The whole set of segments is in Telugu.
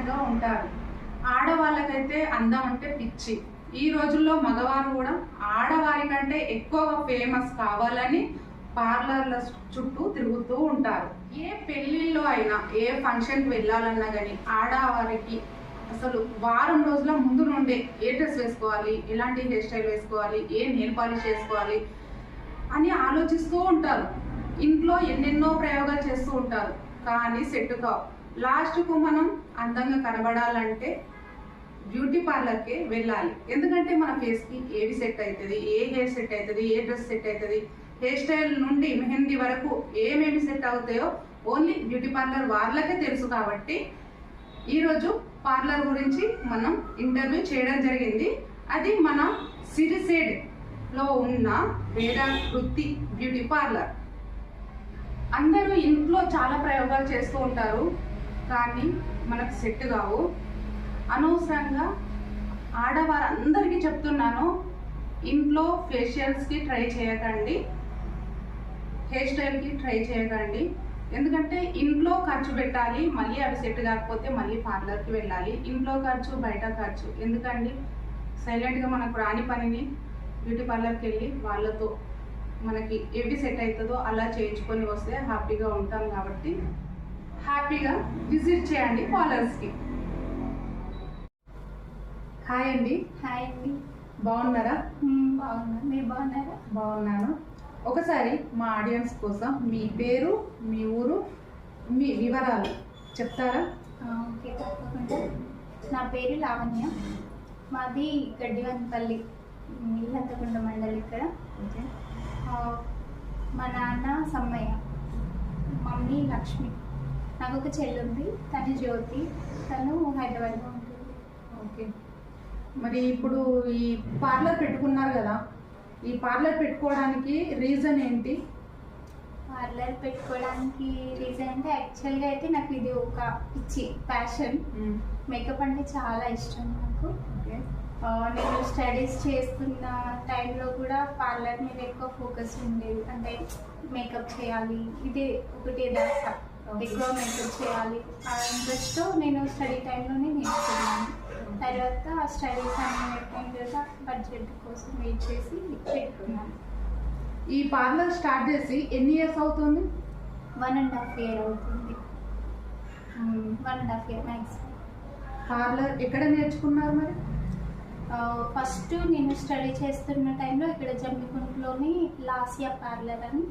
ఆరోగ్యంగా ఉంటారు. ఆడవాళ్ళకైతే అందం అంటే పిచ్చి. ఈ రోజుల్లో మగవారు కూడా ఆడవారి కంటే ఎక్కువగా ఫేమస్ కావాలని పార్లర్ల చుట్టూ తిరుగుతూ ఉంటారు. ఏ పెళ్ళిళ్ళలో అయినా ఏ ఫంక్షన్కి వెళ్ళాలన్నా కానీ ఆడవారికి అసలు వారం రోజుల ముందు నుండే ఏ డ్రెస్ వేసుకోవాలి, ఎలాంటి హెయిర్ స్టైల్ వేసుకోవాలి, ఏ నెయిల్ పాలిష్ చేసుకోవాలి అని ఆలోచిస్తూ ఉంటారు. ఇంట్లో ఎన్నెన్నో ప్రయోగాలు చేస్తూ ఉంటారు, కానీ సెట్ కావు. లాస్ట్కు మనం అందంగా కనబడాలంటే బ్యూటీ పార్లర్కే వెళ్ళాలి. ఎందుకంటే మన ఫేస్కి ఏవి సెట్ అవుతుంది, ఏ హెయిర్ సెట్ అవుతుంది, ఏ డ్రెస్ సెట్ అవుతుంది, హెయిర్ స్టైల్ నుండి మెహందీ వరకు ఏమేమి సెట్ అవుతాయో ఓన్లీ బ్యూటీ పార్లర్ వాళ్ళకే తెలుసు. కాబట్టి ఈరోజు పార్లర్ గురించి మనం ఇంటర్వ్యూ చేయడం జరిగింది. అది మన సిరిసేడ్లో ఉన్న వేదాకృతి బ్యూటీ పార్లర్. అందరూ ఇంట్లో చాలా ప్రయోగాలు చేస్తూ ఉంటారు, కానీ మనకు సెట్ కావు. అనవసరంగా ఆడవారందరికీ చెప్తున్నాను, ఇంట్లో ఫేషియల్స్కి ట్రై చేయకండి, హెయిర్ స్టైల్కి ట్రై చేయకండి. ఎందుకంటే ఇంట్లో ఖర్చు పెట్టాలి, మళ్ళీ అవి సెట్ కాకపోతే మళ్ళీ పార్లర్కి వెళ్ళాలి. ఇంట్లో ఖర్చు బయట ఖర్చు ఎందుకండి? సైలెంట్గా మనకు రాని పనిని బ్యూటీ పార్లర్కి వెళ్ళి వాళ్ళతో మనకి ఏవి సెట్ అవుతుందో అలా చేయించుకొని వస్తే హ్యాపీగా ఉంటాం. కాబట్టి హ్యాపీగా విజిట్ చేయండి పార్లర్స్కి. హాయ్ అండి. హాయ్ అండి. బాగున్నారా? బాగున్నాను. మీరు బాగున్నారా? బాగున్నాను. ఒకసారి మా ఆడియన్స్ కోసం మీ పేరు, మీ ఊరు, మీ వివరాలు చెప్తారా? ఓకే, తప్పకుండా. నా పేరు లావణ్య, మాది గడ్డివన్పల్లి, ఇల్లంతకుంట మండలి ఇక్కడ. ఓకే. మా నాన్న సమ్మయ్య, మమ్మీ లక్ష్మి. నాకు ఒక చెల్లి ఉంది, తను జ్యోతి, తను హైదరాబాద్లో ఉంటుంది. ఓకే. మరి ఇప్పుడు ఈ పార్లర్ పెట్టుకున్నారు కదా, ఈ పార్లర్ పెట్టుకోవడానికి రీజన్ ఏంటి? పార్లర్ పెట్టుకోవడానికి రీజన్ అంటే యాక్చువల్గా అయితే నాకు ఇది ఒక పిచ్చి ప్యాషన్. మేకప్ అంటే చాలా ఇష్టం నాకు. ఓకే. నేను స్టడీస్ చేస్తున్న టైంలో కూడా పార్లర్ మీద ఎక్కువ ఫోకస్ ఉండేది. అంటే మేకప్ చేయాలి, ఇదే ఒకటే దాస, ఎక్కువ మేకప్ చేయాలి. ఆ ఇంట్రెస్ట్తో నేను స్టడీ టైంలోనే నేర్చుకున్నాను. తర్వాత స్టడీస్ అన్ని బడ్జెట్ కోసం వెయిట్ చేసి పెట్టుకున్నాను. ఈ పార్లర్ స్టార్ట్ చేసి ఎన్ని ఇయర్స్ అవుతుంది? 1.5 year అవుతుంది. 1.5 year మ్యాక్సిమం. పార్లర్ ఎక్కడ నేర్చుకున్నారు మరి? ఫస్ట్ నేను స్టడీ చేస్తున్న టైంలో ఇక్కడ జమ్మికుంటలోని లాసియా పార్లర్ అని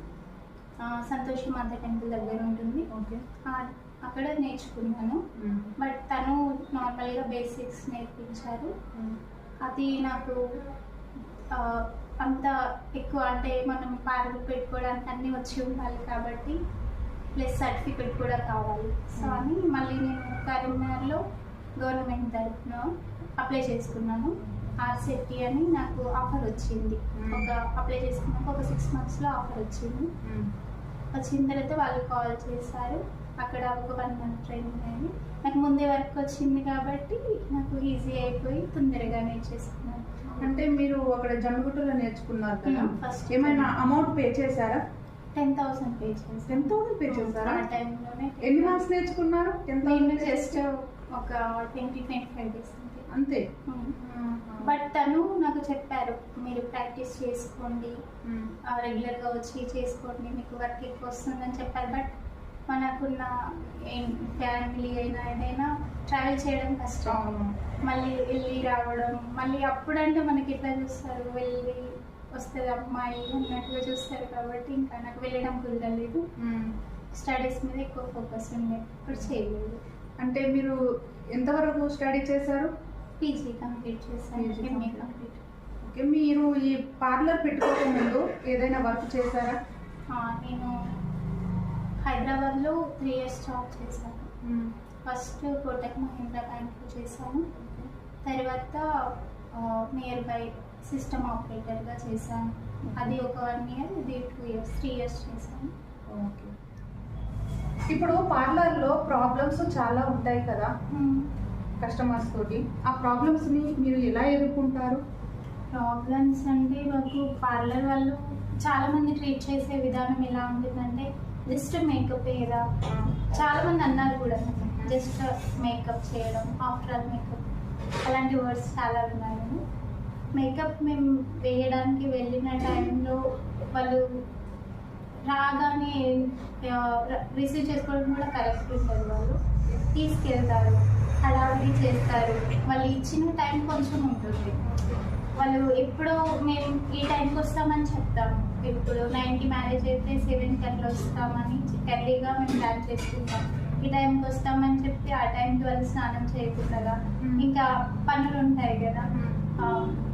సంతోషి మాత టెంపుల్ దగ్గర ఉంటుంది. ఓకే. అక్కడ నేర్చుకున్నాను. బట్ తను నార్మల్గా బేసిక్స్ నేర్పించారు. అది నాకు అంత ఎక్కువ అంటే మనం పార్లర్ పెట్టుకోవడానికి అన్నీ వచ్చి ఉండాలి కాబట్టి, ప్లస్ సర్టిఫికెట్ కూడా కావాలి. సో అని మళ్ళీ నేను కరీంనగర్లో గవర్నమెంట్ తరఫున అప్లై చేసుకున్నాను. ఆర్సెట్టి అని నాకు ఆఫర్ వచ్చింది. ఒక అప్లై చేసుకున్నాక ఒక 6 monthsలో ఆఫర్ వచ్చింది. వచ్చిన తర్వాత వాళ్ళు కాల్ చేశారు. అక్కడ ఒక 1 month ట్రైనింగ్ అయింది. నాకు ముందే వర్క్ వచ్చింది కాబట్టి నాకు ఈజీ అయిపోయి తొందరగా నేర్చేసుకున్నాను. అంటే మీరు అక్కడ జమ్మిగుట్టలో నేర్చుకున్నారు కదా, ఫస్ట్ ఏమైనా అమౌంట్ పే చేశారా? 10,000 పే చేశాను. 10,000 పే చేశారా? ఆ టైంలోనే. ఎన్ని మంత్స్ నేర్చుకున్నారు? నేను జస్ట్ ఒక 20-25 days అంతే. బట్ తను నాకు చెప్పారు, మీరు ప్రాక్టీస్ చేసుకోండి, రెగ్యులర్గా వచ్చి చేసుకోండి, మీకు వర్క్ ఎక్కువ వస్తుందని చెప్పారు. బట్ మనకున్న ఫ్యామిలీ అయినా ఏదైనా ట్రావెల్ చేయడం కష్టం. మళ్ళీ వెళ్ళి రావడం, మళ్ళీ అప్పుడంటే మనకి ఎట్లా చూస్తారు, వెళ్ళి వస్తుంది అమ్మాయి అన్నట్టుగా చూస్తారు. కాబట్టి ఇంకా నాకు వెళ్ళడం కుదరలేదు. స్టడీస్ మీద ఎక్కువ ఫోకస్ ఉండే, ఇప్పుడు చేయలేదు. అంటే మీరు ఎంతవరకు స్టడీ చేశారు? పీజీ కంప్లీట్ చేశాను, ఎంఏ కంప్లీట్. ఓకే. మీరు ఈ పార్లర్ పెట్టుకోక ముందు ఏదైనా వర్క్ చేశారా? నేను హైదరాబాద్లో 3 years జాబ్ చేశాను. ఫస్ట్ కోటక్ మహీంద్రా బ్యాంక్లో చేశాను. తర్వాత నియర్ బై సిస్టమ్ ఆపరేటర్గా చేశాను. అది ఒక 1 year, ఇది 2 years, 3 years చేశాను. ఓకే. ఇప్పుడు పార్లర్లో ప్రాబ్లమ్స్ చాలా ఉంటాయి కదా కస్టమర్స్ తోటి, ఆ ప్రాబ్లమ్స్ని మీరు ఎలా ఎదుర్కొంటారు? ప్రాబ్లమ్స్ అంటే మాకు పార్లర్ వాళ్ళు చాలామంది ట్రీట్ చేసే విధానం ఎలా ఉంటుందంటే, జస్ట్ మేకప్ కదా, చాలామంది అన్నారు కూడా జస్ట్ మేకప్ చేయడం, ఆఫ్టర్ ఆల్ మేకప్, అలాంటి వర్డ్స్ చాలా ఉన్నాయి. మేకప్ మేము వేయడానికి వెళ్ళిన టైంలో వాళ్ళు రాగానే రిసీవ్ చేసుకోవడం కూడా కరెక్ట్ ఉంటుంది. వాళ్ళు తీసుకెళ్తారు, హడావిడి చేస్తారు. వాళ్ళు ఇచ్చిన టైం కొంచెం ఉంటుంది. వాళ్ళు ఎప్పుడో మేము ఈ టైంకి వస్తామని చెప్తాము. ఇప్పుడు 9కి మ్యారేజ్ అయితే 7కి అట్లా వస్తామని ఎర్లీగా మేము ప్లాన్ చేసుకుంటాం. ఈ టైంకి వస్తామని చెప్తే ఆ టైంకి వాళ్ళు స్నానం చేయకుండా ఇంకా పనులు ఉంటాయి కదా,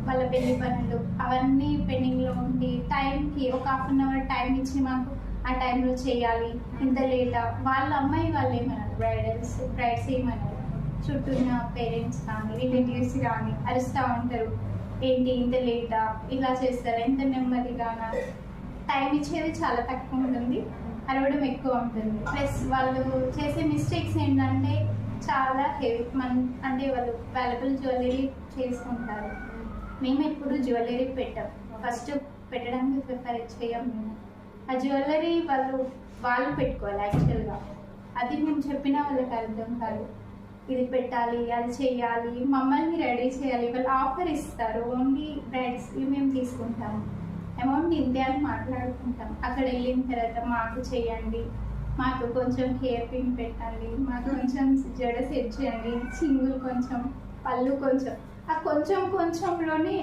వాళ్ళ పెళ్లి పనులు అవన్నీ పెండింగ్లో ఉండి టైంకి ఒక ½ అవర్ టైం ఇచ్చి మాకు ఆ టైంలో చేయాలి, ఇంత లేటా వాళ్ళ అమ్మాయి వాళ్ళు ఏమన్నారు, బ్రైడ్స్ ఏమన్నారు, చుట్టూ ఉన్న పేరెంట్స్ కానీ రిలేటివ్స్ కానీ అరుస్తూ ఉంటారు, ఏంటి ఇంత లేటా, ఇలా చేస్తారా, ఇంత నెమ్మదిగానా. టైం ఇచ్చేది చాలా తక్కువ ఉంటుంది, అరవడం ఎక్కువ ఉంటుంది. ప్లస్ వాళ్ళు చేసే మిస్టేక్స్ ఏంటంటే చాలా హెవీ అంటే వాళ్ళు వాల్యుబుల్ జ్యువెలరీ చేసుకుంటారు. మేము ఎప్పుడు జ్యువెలరీ పెట్టాం, ఫస్ట్ పెట్టడానికి ప్రిఫర్ చేయం. మేము ఆ జ్యువెలరీ వాళ్ళు పెట్టుకోవాలి యాక్చువల్గా. అది మేము చెప్పినా వాళ్ళకి అర్థం కాదు. ఇది పెట్టాలి, అది చేయాలి, మమ్మల్ని రెడీ చేయాలి. వాళ్ళు ఆఫర్ ఇస్తారు, ఓన్లీ బ్రైడ్స్ మేము తీసుకుంటాము, అమౌంట్ ఇంతే అని మాట్లాడుకుంటాం. అక్కడ వెళ్ళిన తర్వాత మాకు చేయండి, మాకు కొంచెం హెయిర్ పిన్ పెట్టండి, మాకు కొంచెం జడ సెట్ చేయండి, సింగుల్ కొంచెం, పళ్ళు కొంచెం, ఆ కొంచెంలోనే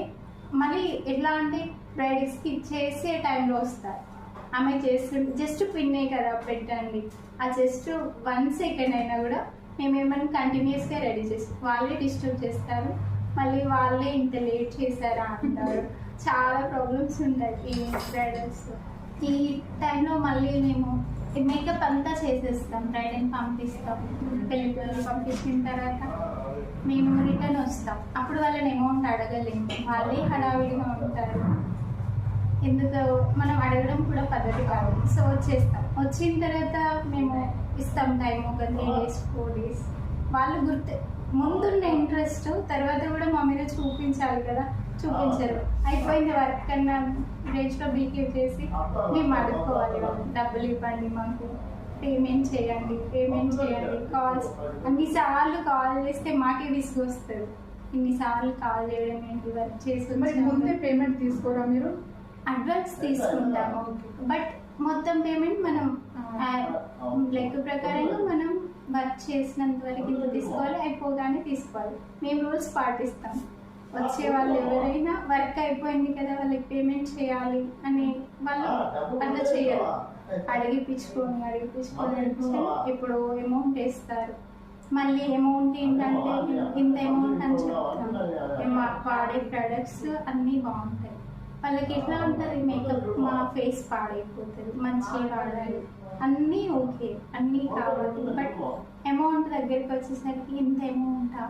మళ్ళీ ఎట్లా అంటే బ్రైడ్స్కి చేసే టైంలో వస్తారు. ఆమె చేస్తుంటే జస్ట్ పిన్నే కదా పెట్టండి, ఆ జస్ట్ 1 సెకండ్ అయినా కూడా మేము ఏమైనా కంటిన్యూస్గా రెడీ చేస్తాం. వాళ్ళే డిస్టర్బ్ చేస్తారు, మళ్ళీ వాళ్ళే ఇంత లేట్ చేశారా అంటారు. చాలా ప్రాబ్లమ్స్ ఉంటాయి ఈ బ్రైడల్స్. ఈ టైంలో మళ్ళీ మేము మేకప్ అంతా చేసేస్తాం, బ్రైడల్ని పంపిస్తాం. పెళ్ళిళ్ళు పంపించిన తర్వాత మేము రిటర్న్ వస్తాం. అప్పుడు వాళ్ళని అమౌంట్ అడగలేము, వాళ్ళే హడావిడిగా ఉంటారు. ఎందుకు మనం అడగడం కూడా పద్ధతి కాదు. సో వచ్చేస్తాం. వచ్చిన తర్వాత మేము ఇస్తాం టైం, ఒక 3 days 4 days. వాళ్ళు ముందున్న ఇంట్రెస్ట్ తర్వాత కూడా మా మీద చూపించాలి కదా, చూపించరు. అయిపోయిన వర్క్ కన్నా రేంజ్లో బిహేవ్ చేసి మేము అడుక్కోవాలి, డబ్బులు ఇవ్వండి, మాకు పేమెంట్ చేయండి. కాల్స్ అన్నిసార్లు కాల్ చేస్తే మాకే విసుగు వస్తుంది. ఇన్నిసార్లు కాల్ చేయడం ఏంటి, వర్క్ చేసి ముందే పేమెంట్ తీసుకోరా మీరు? అడ్వాన్స్ తీసుకుంటాము, బట్ మొత్తం పేమెంట్ మనం లెక్క ప్రకారంగా మనం వర్క్ చేసినంత వరకు ఇంత తీసుకోవాలి, అయిపోగానే తీసుకోవాలి. మేము రూల్స్ పాటిస్తాం. వచ్చే వాళ్ళు ఎవరైనా వర్క్ అయిపోయింది కదా వాళ్ళకి పేమెంట్ చేయాలి అని వాళ్ళు అట్లా చేయరు. అడిగిపించుకొని ఇప్పుడు అమౌంట్ వేస్తారు. మళ్ళీ అమౌంట్ ఏంటంటే ఇంత అమౌంట్ అని చెప్తాం. మేము వాడే ప్రొడక్ట్స్ అన్నీ బాగుంటాయి. వాళ్ళకి ఎట్లా ఉంటుంది, మేకప్ మా ఫేస్ పాడైపోతుంది, మంచిగా వాడాలి, అన్నీ ఓకే, అన్నీ కావాలి. బట్ అమౌంట్ దగ్గరికి వచ్చేసరికి ఇంత అమౌంటా,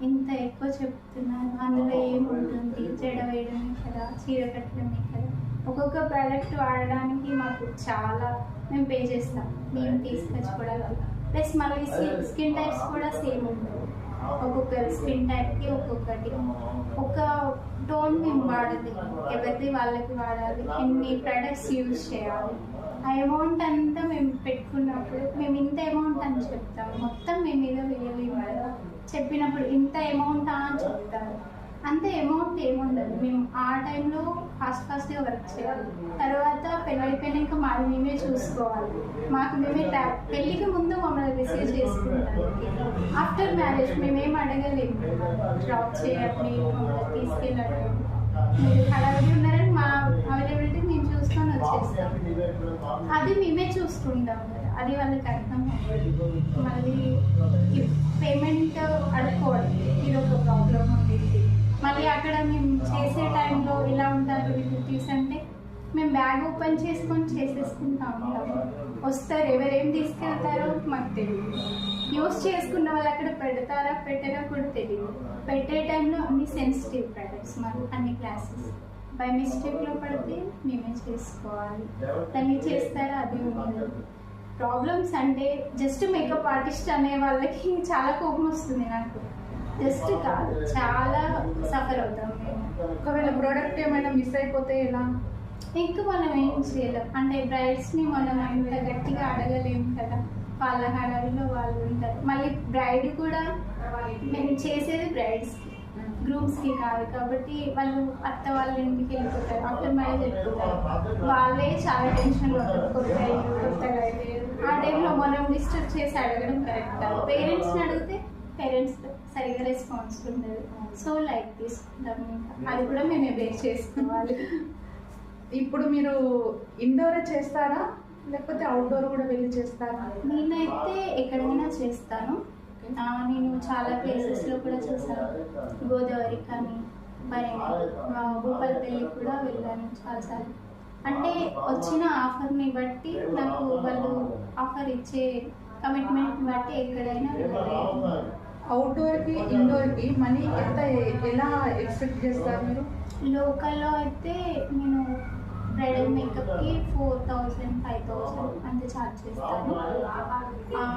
ఇంత ఎక్కువ చెప్తున్నాను, అందులో ఏముంటుంది, జడ వేయడమే కదా, చీర కట్టడమే కదా. ఒక్కొక్క ప్రోడక్ట్ వాడడానికి మాకు చాలా మేము పే చేస్తాం, మేము తీసుకొచ్చుకోవడానికి. ప్లస్ మళ్ళీ స్కిన్ టైప్స్ కూడా సేమ్ ఉంటుంది. ఒక్కొక్కరి స్కిన్ టైప్కి ఒక్కొక్కటి, ఒక టోన్ మేము వాడదు, ఎవరిది వాళ్ళకి వాడాలి, ఎన్ని ప్రొడక్ట్స్ యూజ్ చేయాలి. ఆ అమౌంట్ అంతా మేము పెట్టుకున్నప్పుడు మేము ఇంత అమౌంట్ అని చెప్తాము. మొత్తం మేము మీద వేయలేము కదా, చెప్పినప్పుడు ఇంత అమౌంటా అని చెప్తాము. అంత అమౌంట్ ఏముండదు. మేము ఆ టైంలో ఫాస్ట్గా వర్క్ చేయాలి. తర్వాత పెళ్ళి అయిపోయినాక మాది మేమే చూసుకోవాలి. మాకు మేమే పెళ్ళికి ముందు మమ్మల్ని రిసీవ్ చేసుకుంటారు. ఆఫ్టర్ మ్యారేజ్ మేమేం అడగలేము, డ్రాప్ చేయండి, మమ్మల్ని తీసుకెళ్ళండి, మీరు హడావిడి ఉన్నారని మా అవైలబిలిటీ మేము చూసుకొని వచ్చేస్తాం. అది మేమే చూసుకుంటాం కదా, అది వాళ్ళకి అర్థం అవ్వదు. మళ్ళీ పేమెంట్ అడుక్కోవడం ఇది ఒక ప్రాబ్లం ఉండేది. మళ్ళీ అక్కడ మేము చేసే టైంలో ఎలా ఉంటారు రిలేటివ్స్ అంటే మేము బ్యాగ్ ఓపెన్ చేసుకొని చేసేసుకుంటా ఉంటాము. వస్తారు, ఎవరేం తీసుకెళ్తారో మాకు తెలియదు. యూస్ చేసుకున్న వాళ్ళు అక్కడ పెడతారా పెట్టారా కూడా తెలియదు. పెట్టే టైంలో అన్ని సెన్సిటివ్ ప్రొడక్ట్స్ మరి అన్ని క్లాసెస్ బై మిస్టేక్లో పడితే మేమే చేసుకోవాలి. దాన్ని చేస్తారా అది ఉండదు. ప్రాబ్లమ్స్ అంటే జస్ట్ మేకప్ ఆర్టిస్ట్ అనే వాళ్ళకి చాలా కోపం వస్తుంది. నాకు జస్ట్ కాదు, చాలా సఫర్ అవుతాం మేము. ఒకవేళ ప్రోడక్ట్ ఏమైనా మిస్ అయిపోతే ఎలా? ఇంకా మనం ఏం చేయలేం. అంటే బ్రైడ్స్ని మనం అంత గట్టిగా అడగలేము కదా. వాళ్ళ హడావిలో వాళ్ళు ఉంటారు. మళ్ళీ బ్రైడ్ కూడా మేము చేసేది బ్రైడ్స్కి, గ్రూమ్స్కి కాదు కాబట్టి వాళ్ళు అత్త వాళ్ళ ఇంటికి వెళ్ళిపోతారు, ఆఫ్టర్ మ్యారేజ్ వెళ్ళిపోతారు. వాళ్ళే చాలా టెన్షన్లో ఉంటారు, కొత్తగా అయితే ఆ టైంలో మనం డిస్టర్బ్ చేసి అడగడం కరెక్ట్ కాదు. పేరెంట్స్ని అడిగితే పేరెంట్స్ సరిగ్గా రెస్పాన్స్ ఉండదు, సో లైక్ తీసుకుంటాం. అది కూడా మేమే బేస్ చేసుకోవాలి. ఇప్పుడు మీరు ఇండోరే చేస్తారా లేకపోతే అవుట్డోర్ కూడా వెళ్ళి చేస్తారా? నేనైతే ఎక్కడైనా చేస్తాను. నేను చాలా ప్లేసెస్లో కూడా చేశాను, గోదావరి కానీ భూపాలపల్లి కూడా వెళ్ళాను చాలాసార్లు. అంటే వచ్చిన ఆఫర్ని బట్టి నాకు వాళ్ళు ఆఫర్ ఇచ్చే కమిట్మెంట్ బట్టి ఎక్కడైనా వెళ్ళలేదు. అవుట్డోర్కి ఇండోర్కి మనీ ఎలా ఎక్స్పెక్ట్ చేస్తారు మీరు? లోకల్లో అయితే నేను బ్రైడల్ మేకప్కి 4000, 5000 అంతే ఛార్జ్ చేస్తాను.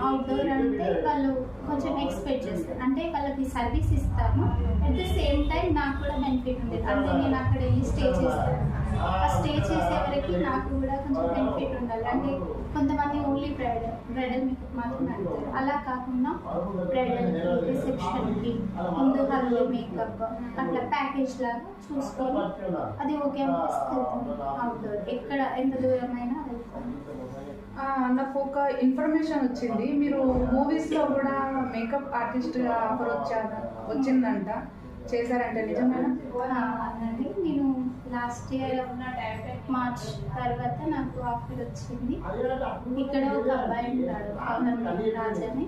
అవుట్డోర్ అంటే వాళ్ళు కొంచెం ఎక్స్పెక్ట్ చేస్తారు, అంటే వాళ్ళకి సర్వీస్ ఇస్తాను, అట్ ద సేమ్ టైం నాకు కూడా బెనిఫిట్ ఉండేది. అంటే నేను అక్కడ వెళ్ళి స్టే చేస్తాను, ఆ స్టే చేసే వరకు నాకు కూడా కొంచెం బెనిఫిట్ ఉండాలి. అంటే కొంతమంది ఓన్లీ బ్రైడల్ మేకప్ మాత్రమే అంటారు, అలా కాకుండా బ్రైడల్ రిసెప్షన్కి ముందు హల్దీ మేకప్ అట్లా ప్యాకేజ్ లాగా చూసుకొని అది ఓకే అనిపిస్తుంది. అవుట్డోర్ ఎక్కడ ఎంత దూరమైనా వెళ్తాను. నాకు ఒక ఇన్ఫర్మేషన్ వచ్చింది, మీరు మూవీస్లో కూడా మేకప్ ఆర్టిస్ట్గా ఆఫర్ వచ్చిందంట, చేశారంట, నిజమేనా? అవునండి, నేను లాస్ట్ ఇయర్ మార్చ్ తర్వాత నాకు ఆఫర్ వచ్చింది. ఇక్కడ ఒక అబ్బాయి ఉంటాడు, రాజ్ అని,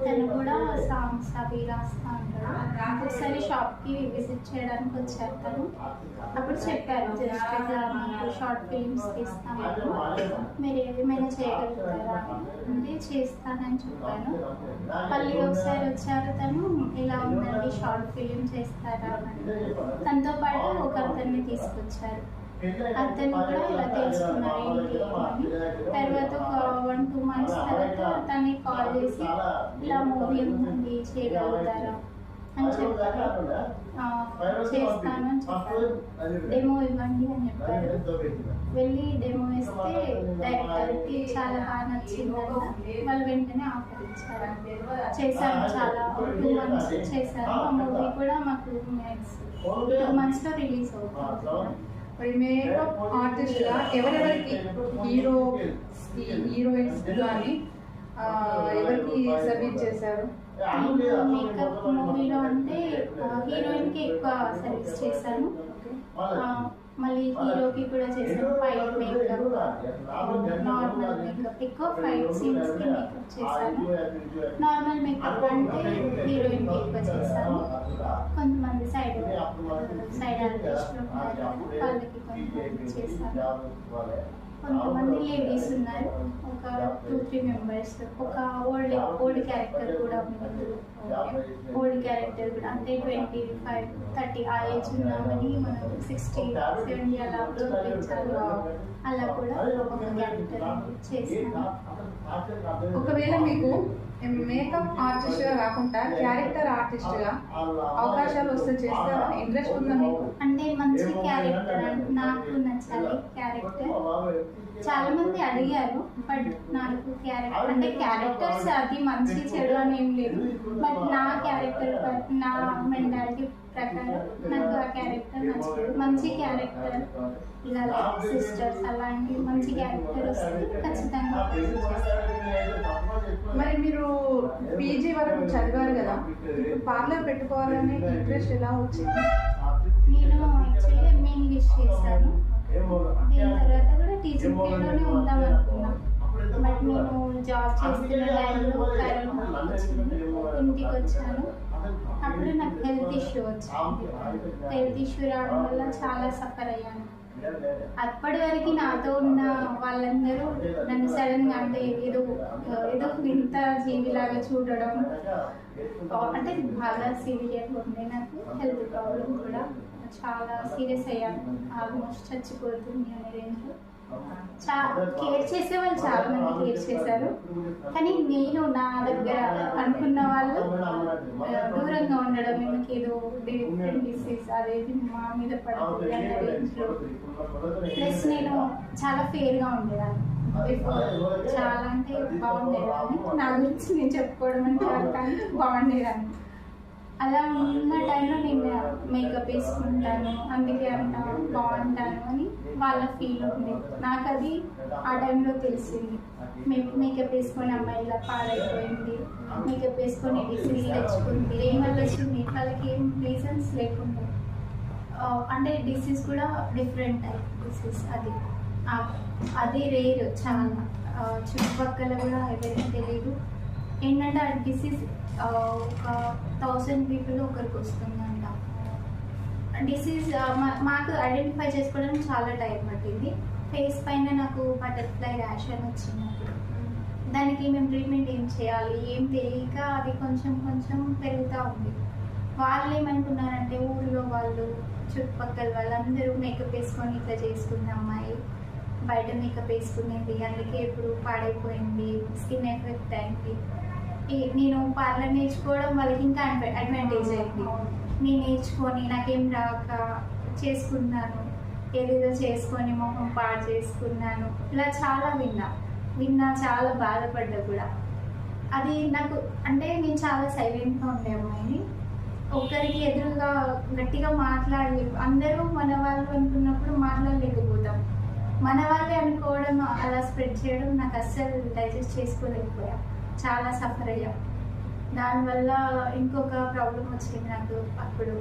తను కూడా సాంగ్స్ అవి రాస్తా ఉంటాడు. ఒకసారి షాప్కి విజిట్ చేయడానికి వచ్చారు తను. అప్పుడు చెప్పారు, జస్ట్ ఇట్లా మాకు షార్ట్ ఫిలిమ్స్ తీస్తాను, మీరు ఏమైనా చేయగలుగుతారా అంటే చేస్తానని చెప్పాను. మళ్ళీ ఒకసారి వచ్చారు తను, ఇలా ఉందండి షార్ట్ ఫిలిం చేస్తారా అని. తనతో పాటు ఒక అతన్ని తీసుకొచ్చారు, అతను కూడా ఇలా తెలుసుకున్నారు ఏంటి అని. తర్వాత ఒక 1-2 months తర్వాత తనని కాల్ చేసి ఇలా మూవీ ఉందండి చేయగలుగుతారా అని చెప్పారు. చేస్తాను అని చెప్పారు, డెమో ఇవ్వండి అని చెప్పారు. వెళ్ళి డెమో ఇస్తే డైరెక్టర్కి చాలా బాగా నచ్చిందంట, వాళ్ళు వెంటనే ఆఫర్ ఇచ్చారు. చేశాను, చాలా 2 months చేశాను. ఆ మూవీ కూడా మాకు 2 monthsలో రిలీజ్ అవుతుంది. మరి మేకప్ ఆర్టిస్ట్గా ఎవరెవరికి హీరోయిన్స్ కానీ ఎవరికి సర్వీస్ చేశారు? మేకప్ మూవీలో అంటే హీరోయిన్కి ఎక్కువ సర్వీస్ చేశాను, మళ్ళీ హీరోకి కూడా చేశాను. ఫైట్ మేకప్, నార్మల్ మేకప్, ఎక్కువ ఫైట్ సీన్స్కి మేకప్ చేశాను. నార్మల్ మేకప్ అంటే హీరోయిన్కి ఎక్కువ చేశాను. కొంతమంది సైడ్ ఆర్టిస్టులు ఉన్నారు కదా, వాళ్ళకి కొంతమంది చేశాను. కొంతమంది లేడీస్ ఉన్నారు, ఒక 2-3 members. ఒక ఓల్డ్ క్యారెక్టర్ కూడా ఉంది. ఓల్డ్ క్యారెక్టర్ కూడా అంటే 25-30 ఆ ఏజ్ ఉన్నామని మనం 60-70 అలా చూపించాలి, అలా కూడా ఒక క్యారెక్టర్ చేసాను. ఒకవేళ మీకు మేకప్ ఆర్టిస్ట్గా కాకుండా క్యారెక్టర్ ఆర్టిస్ట్గా అవకాశాలు వస్తే చేస్తారా? ఇంట్రెస్ట్ ఉందా మీకు? అంటే మంచి క్యారెక్టర్ నాకు నచ్చాలి. క్యారెక్టర్ చాలా మంది అడిగారు, బట్ నాకు క్యారెక్టర్ అంటే క్యారెక్టర్స్ అది మంచి చెడు అని ఏం లేదు, బట్ నా క్యారెక్టర్ నా మెంటాలిటీ ప్రకారం నాకు ఆ క్యారెక్టర్ నచ్చలేదు. మంచి క్యారెక్టర్ ఇలా సిస్టర్స్ అలాంటి మంచి క్యారెక్టర్ వస్తే ఖచ్చితంగా. మరి మీరు పీజీ వరకు చదివారు కదా, ఇప్పుడు పార్లర్ పెట్టుకోవాలని ఇంట్రెస్ట్ ఎలా వచ్చింది? నేను యాక్చువల్లీ ఎంఏ ఇంగ్లీష్ చేశాను, దీని తర్వాత కూడా టీచింగ్ ఫీల్డ్లోనే ఉందాం అనుకున్నా. బట్ నేను జాబ్ చేస్తున్న టైంలో కరోనా వచ్చింది, ఇంటికి వచ్చాను. అప్పుడు నాకు హెల్త్ ఇష్యూ వచ్చింది. హెల్త్ ఇష్యూ రావడం వల్ల చాలా సఫర్ అయ్యాను. అప్పటి వరకు నాతో ఉన్న వాళ్ళందరూ నన్ను సడన్గా అంటే ఏదో వింత జీవిలాగా చూడడం, అంటే బాగా సీరియస్గా ఉంది. నాకు హెల్త్ ప్రాబ్లం కూడా చాలా సీరియస్ అయ్యాను, ఆల్మోస్ట్ చచ్చిపోతుంది అనే రేంజ్లో. కేర్ చేసే వాళ్ళు చాలా మంది కేర్ చేశారు, కానీ నేను నా దగ్గర అనుకున్న వాళ్ళు దూరంగా ఉండడం, మీకు ఏదో డిఫరెంట్ డిసీజ్ అదేది మా మీద పడుతుంది అనే రేంజ్లో. ప్లస్ నేను చాలా ఫేర్గా ఉండేదాన్ని, చాలా అంటే బాగుండేదాన్ని. నా గురించి నేను చెప్పుకోవడం అంటే కానీ బాగుండేదాన్ని. అలా ఉన్న టైంలో నేను మేకప్ వేసుకుంటాను, అందుకే అంట బాగుంటాను అని వాళ్ళ ఫీల్ ఉంది. నాకు అది ఆ టైంలో తెలిసింది. మేకప్ వేసుకొని అమ్మాయి ఇలా పాడైపోయింది, మేకప్ వేసుకొని డిసీజ్ తెచ్చుకుంది, ఏమల్ల వచ్చింది, వాళ్ళకి ఏం రీజన్స్ లేకుండా. అంటే డిసీజ్ కూడా డిఫరెంట్ టైప్ డిసీజ్, అది రేర్ చాలా. చుట్టుపక్కల కూడా ఎవరైనా తెలియదు. ఏంటంటే ఆ డిసీజ్ ఒక 1000 పీపుల్ ఒకరికి వస్తుందంట. డిసీజ్ మాకు ఐడెంటిఫై చేసుకోవడానికి చాలా టైం పట్టింది. ఫేస్ పైన నాకు బటర్ఫ్లై ర్యాష్ అని వచ్చినప్పుడు దానికి మేము ట్రీట్మెంట్ ఏం చేయాలి ఏం తెలియక అది కొంచెం కొంచెం పెరుగుతూ ఉంది. వాళ్ళు ఏమనుకున్నారంటే ఊళ్ళో వాళ్ళు చుట్టుపక్కల వాళ్ళందరూ మేకప్ వేసుకొని ఇట్లా చేసుకున్న అమ్మాయి బయట మేకప్ వేసుకునేది, అందుకే ఇప్పుడు పాడైపోయింది, స్కిన్ ఎఫెక్ట్ అయింది. నేను పార్లర్ నేర్చుకోవడం వాళ్ళకి ఇంకా అడ్వాంటేజ్ అయింది. నేను నేర్చుకొని నాకేం రాక చేసుకున్నాను, ఏదేదో చేసుకొని మొహం పాడు చేసుకున్నాను, ఇలా చాలా విన్నా చాలా బాధపడ్డా కూడా. అది నాకు అంటే నేను చాలా సైలెంట్గా ఉండే అమ్మాయిని. ఒకరికి ఎదురుగా గట్టిగా మాట్లాడలేదు. అందరూ మన వాళ్ళు అనుకున్నప్పుడు మాట్లాడలేకపోతాం. మన వాళ్ళే అనుకోవడం, అలా స్ప్రెడ్ చేయడం నాకు అస్సలు డైజెస్ట్ చేసుకోలేకపోయా. చాలా సఫర్ అయ్యా. దానివల్ల ఇంకొక ప్రాబ్లం వచ్చింది నాకు అప్పుడు.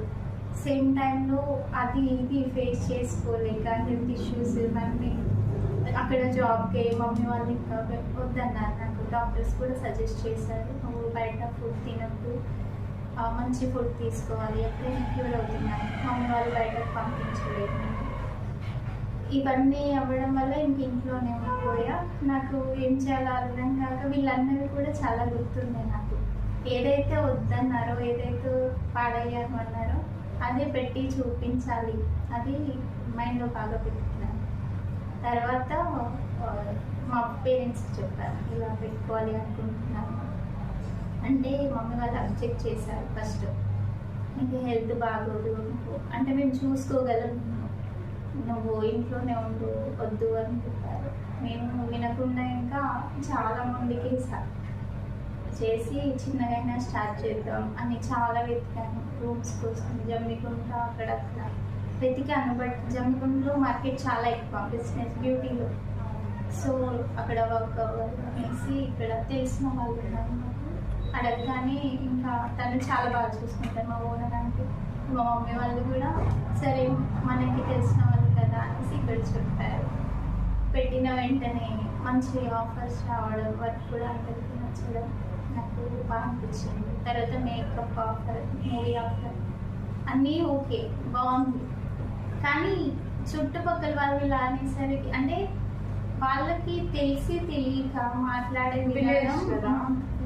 సేమ్ టైంలో అది ఇది ఫేస్ చేసుకోలేక హెల్త్ ఇష్యూస్ మమ్మీ అక్కడ జాబ్కి మమ్మీ వాళ్ళు ఇంకా వద్దన్నారు. నాకు డాక్టర్స్ కూడా సజెస్ట్ చేశారు, నువ్వు బయట ఫుడ్ తినద్దు, మంచి ఫుడ్ తీసుకోవాలి, ఎప్పుడైనా క్యూర్ అవుతున్నాను. మమ్మీ వాళ్ళు బయటకు పంపించలేదు. ఇవన్నీ అవ్వడం వల్ల ఇంక ఇంట్లోనే ఉండిపోయా. నాకు ఏం చేయాలో అర్థం కాక వీళ్ళన్నవి కూడా చాలా గుర్తున్నాయి నాకు. ఏదైతే వద్దన్నారో, ఏదైతే పాడయ్యాను అన్నారో అదే పెట్టి చూపించాలి, అది మైండ్లో బాగా పెట్టుకున్నాను. తర్వాత మా పేరెంట్స్కి చెప్పాను ఇలా పెట్టుకోవాలి అనుకుంటున్నాను అంటే మమ్మీ వాళ్ళు అబ్జెక్ట్ చేశారు. ఫస్ట్ నీకు హెల్త్ బాగోదు, అంటే మేము చూసుకోగలం, నువ్వు ఇంట్లోనే ఉండు, వద్దు అని చెప్పారు. మేము వినకుండా ఇంకా చాలా మందికి చేసి చిన్నగైనా స్టార్ట్ చేద్దాం అని చాలా వెతికాను. రూమ్స్ కోసం జమ్మికుంట అక్కడక్కడ వెతికాను. బట్ జమ్మికుంటలో మార్కెట్ చాలా ఎక్కువ బిజినెస్ బ్యూటీలో. సో అక్కడ వర్క్ అనేసి ఇక్కడ తెలిసిన వాళ్ళు ఉన్నారు. అడగగానే ఇంకా తను చాలా బాగా చూసుకుంటారు మా ఓనర్ అంటే. మా మమ్మీ వాళ్ళు కూడా సరే మనకి తెలిసిన వాళ్ళు కదా అనేసి ఇక్కడ చెప్పారు. పెట్టిన వెంటనే మంచి ఆఫర్స్ రావడం, వర్క్ కూడా అందరికీ నచ్చడం నాకు బాగా అనిపించింది. తర్వాత మేకప్ ఆఫర్, మూవీ ఆఫర్ అన్నీ ఓకే బాగుంది. కానీ చుట్టుపక్కల వాళ్ళు ఇలా అనేసరికి అంటే వాళ్ళకి తెలిసి తెలియక మాట్లాడే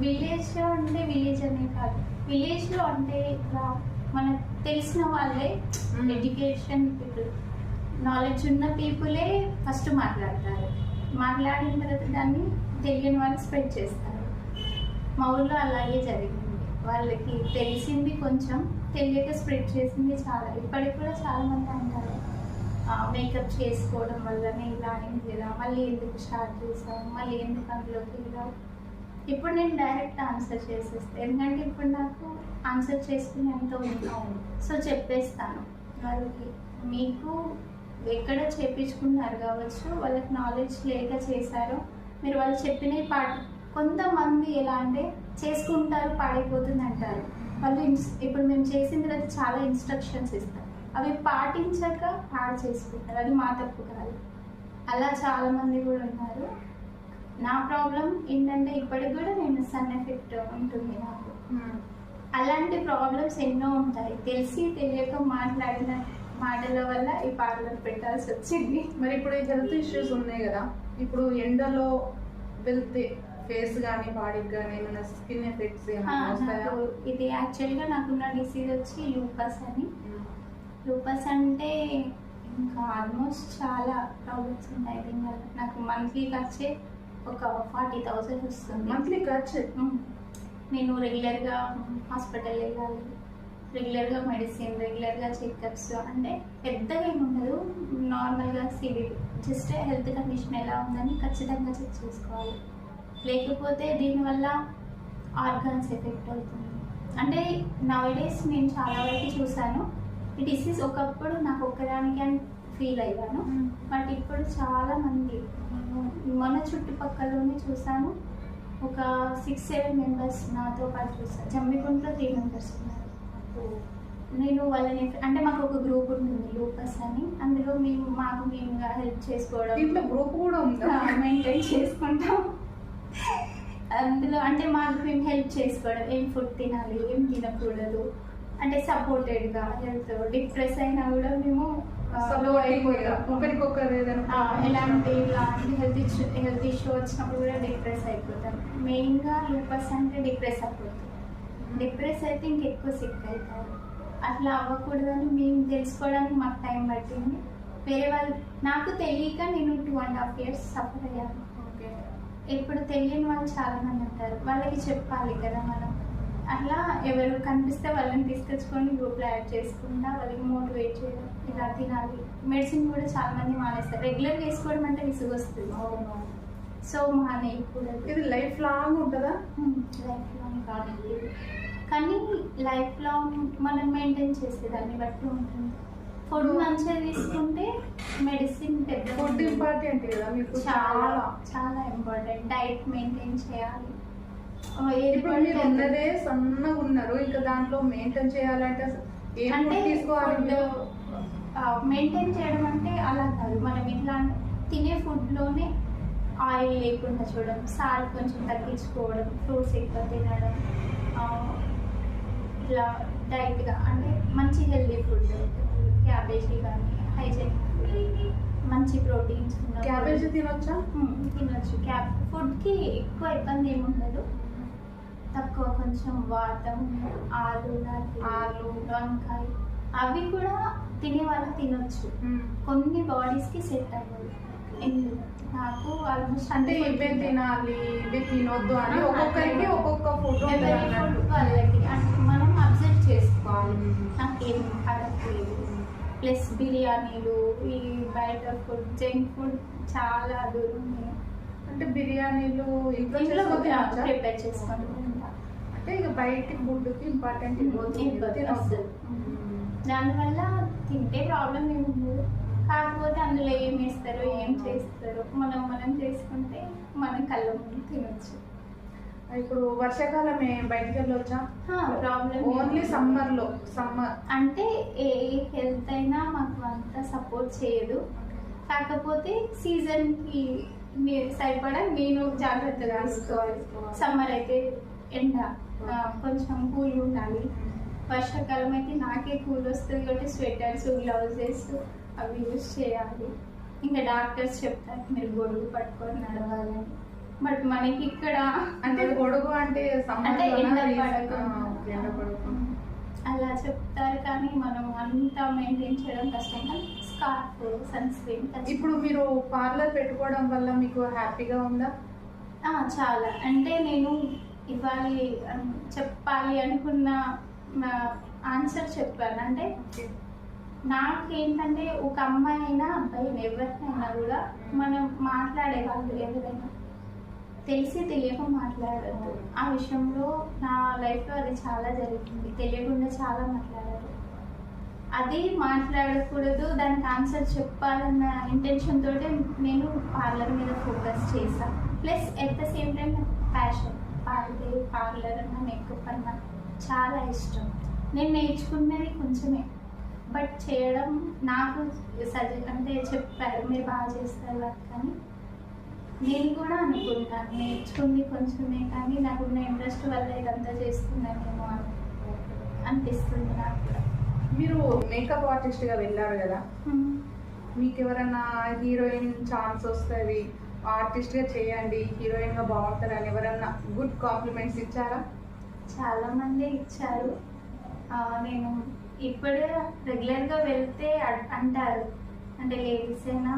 విలేజ్లో అంటే విలేజ్ అనే కాదు, విలేజ్లో అంటే ఇట్లా మనకు తెలిసిన వాళ్ళే ఎడ్యుకేషన్ పీపుల్, నాలెడ్జ్ ఉన్న పీపులే ఫస్ట్ మాట్లాడతారు. మాట్లాడిన తర్వాత దాన్ని తెలియని వాళ్ళు స్ప్రెడ్ చేస్తారు. మా ఊళ్ళో అలాగే జరిగింది. వాళ్ళకి తెలిసింది కొంచెం, తెలియక స్ప్రెడ్ చేసింది చాలా. ఇప్పటికి కూడా చాలామంది అంటారు మేకప్ చేసుకోవడం వల్లనే ఇలా అయింది కదా, మళ్ళీ ఎందుకు స్టార్ట్ చేసాము, మళ్ళీ ఎందుకు అందులోకి వెళ్ళావు. ఇప్పుడు నేను డైరెక్ట్ ఆన్సర్ చేసేస్తాను, ఎందుకంటే ఇప్పుడు నాకు ఆన్సర్ చేసుకుని ఎంతో ఉంటాను. సో చెప్పేస్తాను వాళ్ళకి, మీకు ఎక్కడ చేపించుకున్నారు కావచ్చు, వాళ్ళకి నాలెడ్జ్ లేక చేశారో, మీరు వాళ్ళు చెప్పిన పాట. కొంతమంది ఎలా అంటే చేసుకుంటారు పాడైపోతుంది అంటారు. వాళ్ళు ఇప్పుడు మేము చేసిన తర్వాత చాలా ఇన్స్ట్రక్షన్స్ ఇస్తారు, అవి పాటించక పాడు చేసుకుంటారు. అది మా తప్పు కాదు. అలా చాలామంది కూడా ఉన్నారు. నా ప్రాబ్లం ఏంటంటే ఇప్పటికి కూడా నేను సన్ ఎఫెక్ట్ ఉంటుంది నాకు. అలాంటి ప్రాబ్లమ్స్ ఎన్నో ఉంటాయి. తెలిసి తెలియక మాట్లాడిన మాటల వల్ల ఈ పార్లర్ పెట్టాల్సి వచ్చింది. మరి ఇప్పుడు హెల్త్ ఇష్యూస్ ఉన్నాయి కదా, ఇప్పుడు ఎండలో వెళ్తే ఫేస్ కానీ బాడీకి కానీ ఏమైనా స్కిన్ ఎఫెక్ట్స్ ఇది యాక్చువల్గా నాకున్న డిసీజ్ వచ్చి లూపస్ అని. లూపస్ అంటే ఇంకా ఆల్మోస్ట్ చాలా ప్రాబ్లమ్స్ ఉంటాయి దీనివల్ల. నాకు మంత్లీ ఖర్చే ఒక 40,000 వస్తుంది. మంత్లీ ఖర్చు? నేను రెగ్యులర్గా హాస్పిటల్ వెళ్ళాలి, రెగ్యులర్గా మెడిసిన్, రెగ్యులర్గా చెకప్స్, అంటే పెద్దగా ఏమి ఉండదు, నార్మల్గా సివిల్ జస్ట్ హెల్త్ కండిషన్ ఎలా ఉందని ఖచ్చితంగా చెక్ చేసుకోవాలి. లేకపోతే దీనివల్ల ఆర్గాన్స్ ఎఫెక్ట్ అవుతుంది. అంటే నౌడేస్ నేను చాలా వరకు చూసాను, ఈ డిసీజ్ ఒకప్పుడు నాకు ఒక్కదానికి అని ఫీల్ అయ్యాను, బట్ ఇప్పుడు చాలామంది మన చుట్టుపక్కలలోనే చూసాను. ఒక 6-7 మెంబర్స్ నాతో పాటు చూసాను. జమ్మికుంటలో 3 మెంబర్స్ ఉన్నారు. నేను వాళ్ళని అంటే మాకు ఒక గ్రూప్ ఉంటుంది లూపస్ అని, అందులో మేము హెల్ప్ చేసుకోవడం, దీంట్లో గ్రూప్ కూడా ఉందా? మెయింటైన్ చేసుకుంటాం. అందులో అంటే మాకు మేము హెల్ప్ చేసుకోవడం, ఏం ఫుడ్ తినాలి, ఏం తినకూడదు, అంటే సపోర్టెడ్గా హెల్త్ డిప్రెస్ అయినా కూడా మేము ఒకరికొకరు ఎలాంటి హెల్త్ ఇష్యూ వచ్చినప్పుడు కూడా డిప్రెస్ అయిపోతాం. మెయిన్గా లూపస్ అంటే డిప్రెస్ అయిపోతాం. డిప్రెస్ అయితే ఇంకెక్కువ సిక్ అవుతారు. అట్లా అవ్వకూడదని మేము తెలుసుకోవడానికి మాకు టైం పట్టింది. వేరే వాళ్ళు నాకు తెలియక నేను 2.5 years సఫర్ అయ్యాను. ఇప్పుడు తెలియని వాళ్ళు చాలామంది ఉంటారు, వాళ్ళకి చెప్పాలి కదా మనం. అట్లా ఎవరు కనిపిస్తే వాళ్ళని తీసుకొచ్చుకొని గ్రూప్లో యాడ్ చేసుకుంటా వాళ్ళకి మోటివేట్ చేయడం, ఇలా తినాలి. మెడిసిన్ కూడా చాలా మంది మానేస్తారు, రెగ్యులర్గా వేసుకోవడం అంటే విసుగు వస్తుంది. సో మానేయకూడదు. ఇది లైఫ్ లాంగ్ ఉంటుందా? లైఫ్ లాంగ్ కాదు, కానీ లైఫ్ లాంగ్ మనం మెయింటైన్ చేసేదాన్ని బట్టి ఉంటుంది. ఫుడ్ మంచిగా తీసుకుంటే మెడిసిన్ పెద్ద ఫుడ్ ఇంపార్టెంట్ కదా మీకు? చాలా చాలా ఇంపార్టెంట్. డైట్ మెయింటైన్ చేయాలి. ఇప్పుడు మీరు ఉన్నదే సన్నగా ఉన్నారు, ఇంకా దాంట్లో మెయింటైన్ చేయాలంటే అంటే తీసుకోవాలి. మెయింటైన్ చేయడం అంటే అలా కాదు, మనం ఇట్లా తినే ఫుడ్లోనే ఆయిల్ లేకుండా చూడడం, సాల్ట్ కొంచెం తగ్గించుకోవడం, ఫ్రూట్స్ ఎక్కువ తినడం, ఇట్లా డైట్గా అంటే మంచి హెల్దీ ఫుడ్, క్యాబేజీ కానీ హైజెనిక్ ఫుడ్, మంచి ప్రోటీన్స్ ఉన్న క్యాబేజీ తినొచ్చా? తినొచ్చు. ఫుడ్కి ఎక్కువ ఇబ్బంది ఏమి ఉండదు, తక్కువ కొంచెం వాతం, ఆలు, వంకాయ అవి కూడా తినే వాళ్ళు తినొచ్చు. కొన్ని బాడీస్కి సెట్ అవ్వదు. నాకు ఆల్మోస్ట్ అంటే ఇవే తినాలి ఇవే తినొద్దు అని ఒక్కొక్కరికి ఒక్కొక్క ఫుడ్ వాళ్ళకి మనం అబ్జర్వ్ చేసుకోవాలి. నాకేం అడగలేదు. ప్లస్ బిర్యానీలు, ఈ బయట ఫుడ్, జంక్ ఫుడ్ చాలా దూరం. అంటే బిర్యానీలు ఇంట్లో ప్రిపేర్ చేసుకుంటాం. అంటే ఇక బయట ఫుడ్కి ఇంపార్టెంట్ అసలు దానివల్ల తింటే ప్రాబ్లం ఏమి ఉండదు. కాకపోతే అందులో ఏం వేస్తారో ఏం చేస్తారో మనం చేసుకుంటే మనం కళ్ళ ముందు తినొచ్చు. ఇప్పుడు వర్షాకాలం బయటికి వెళ్ళొచ్చా? ప్రాబ్లం ఓన్లీ సమ్మర్ అంటే ఏ హెల్త్ అయినా మాకు అంత సపోర్ట్ చేయదు. కాకపోతే సీజన్కి సరిపడా నేను జాగ్రత్తగా తీసుకోవాలి. సమ్మర్ అయితే ఎండ కొంచెం కూల్ ఉండాలి, వర్షాకాలం అయితే నాకే కూల్ వస్తుంది కాబట్టి స్వెటర్స్, గ్లౌజెస్ అవి యూజ్ చేయాలి. ఇంకా డాక్టర్స్ చెప్తారు మీరు గొడుగు పట్టుకొని నడవాలని. బట్ మనకి ఇక్కడ అంటే గొడుగు అంటే అలా చెప్తారు, కానీ మనం అంతా మెయింటైన్ చేయడం కష్టం. కానీ స్కార్ఫ్, సన్ స్క్రీన్. ఇప్పుడు మీరు పార్లర్ పెట్టుకోవడం వల్ల మీకు హ్యాపీగా ఉందా? చాలా. అంటే నేను ఇవ్వాలి చెప్పాలి అనుకున్న ఆన్సర్ చెప్పాను. అంటే నాకేంటంటే ఒక అమ్మాయి అయినా అబ్బాయి ఎవరినైనా కూడా మనం మాట్లాడే వాళ్ళు ఎవరైనా తెలిసి తెలియక మాట్లాడద్దు. ఆ విషయంలో నా లైఫ్లో అది చాలా జరిగింది. తెలియకుండా చాలా మాట్లాడారు. అది మాట్లాడకూడదు, దానికి ఆన్సర్ చెప్పాలన్న ఇంటెన్షన్ తోటే నేను పార్లర్ మీద ఫోకస్ చేశాను. Plus at the same time నాకు ప్యాషన్, పార్లర్ అన్న మేకప్ అన్న చాలా ఇష్టం. నేను నేర్చుకున్నది కొంచెమే, బట్ చేయడం నాకు అంటే చెప్పారు మీరు బాగా చేస్తారు వర్క్ అని. నేను కూడా అనుకుంటాను నేర్చుకుంది కొంచెమే, కానీ నాకున్న ఇంట్రెస్ట్ వల్ల ఇదంతా చేస్తున్నానేమో అని అనిపిస్తుంది నాకు కూడా. మీరు మేకప్ ఆర్టిస్ట్గా వెళ్ళారు కదా, మీకు ఎవరైనా హీరోయిన్ ఛాన్స్ వస్తుంది, ఆర్టిస్ట్గా చేయండి, హీరోయిన్గా బాగుంటారని ఎవరన్నా గుడ్ కాంప్లిమెంట్స్ ఇచ్చారా? చాలామంది ఇచ్చారు. నేను ఇప్పుడే రెగ్యులర్గా వెళ్తే అంటారు, అంటే లేడీస్ అయినా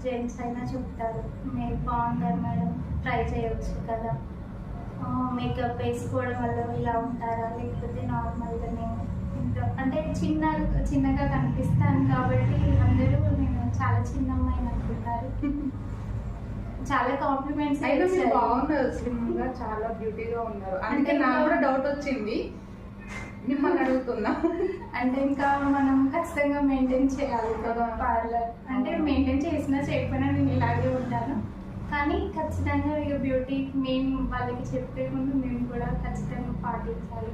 జెంట్స్ అయినా చెప్తారు మీరు బాగుంటారు మేడం, ట్రై చేయవచ్చు కదా, మేకప్ వేసుకోవడం వల్ల ఇలా ఉంటారా లేకపోతే నార్మల్గానే ఇంత చిన్నగా కనిపిస్తాను కాబట్టి అందరూ నేను చాలా చిన్న అమ్మాయిని అనుకుంటారు. చాలా కాంప్లిమెంట్స్ అయినా మీరు బాగున్నారు, స్లిమ్ గా చాలా బ్యూటీగా ఉన్నారు. అందుకే నాకు కూడా డౌట్ వచ్చింది, మిమ్మల్ని అడుగుతున్నా. అంటే ఇంకా మనం ఖచ్చితంగా మెయింటైన్ చేయాలి కదా పార్లర్. అంటే మెయింటైన్ చేసినా చేయకపోయినా నేను ఇలాగే ఉంటాను, కానీ ఖచ్చితంగా ఇక బ్యూటీ మేము వాళ్ళకి చెప్పే ముందు మేము కూడా ఖచ్చితంగా పాటించాలి.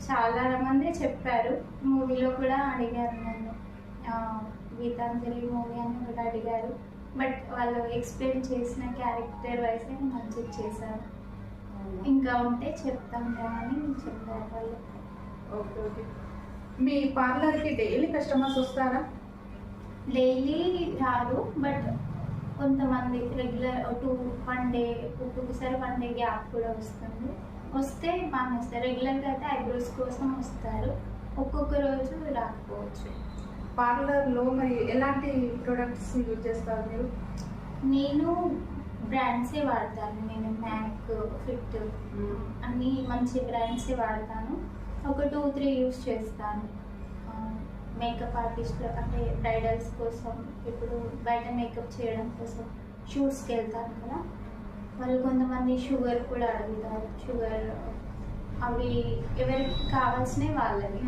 చాలా మంది చెప్పారు, మూవీలో కూడా అడిగారు నన్ను, గీతాంజలి మూవీ అని కూడా అడిగారు. బట్ వాళ్ళు ఎక్స్ప్లెయిన్ చేసిన క్యారెక్టర్ వైజ్ మంచిగా చేశారు. ఇంకా ఉంటే చెప్తాం అని చెప్పారు వాళ్ళు. Okay okay. మీ పార్లర్కి డైలీ కస్టమర్స్ వస్తారా? డైలీ రాదు, బట్ కొంతమంది రెగ్యులర్ వన్ డే ఒక్కొక్కసారి 1 డే గ్యాప్ కూడా వస్తుంది. వస్తే బాగా వస్తారు. రెగ్యులర్గా అయితే ఐబ్రోస్ కోసం వస్తారు, ఒక్కొక్క రోజు రాకపోవచ్చు. పార్లర్లో మరి ఎలాంటి ప్రొడక్ట్స్ యూజ్ చేస్తారు మీరు? నేను బ్రాండ్సే వాడతాను. నేను మ్యాక్, ఫిట్ అన్ని మంచి బ్రాండ్సే వాడతాను. ఒక 2-3 యూజ్ చేస్తాను. మేకప్ ఆర్టిస్ట్ అంటే బ్రైడల్స్ కోసం, ఇప్పుడు బయట మేకప్ చేయడం కోసం షూట్స్కి వెళ్తాను కదా, వాళ్ళు కొంతమంది షుగర్ కూడా అడుగుతారు. షుగర్ అవి ఎవరికి కావాల్సినవి వాళ్ళవి,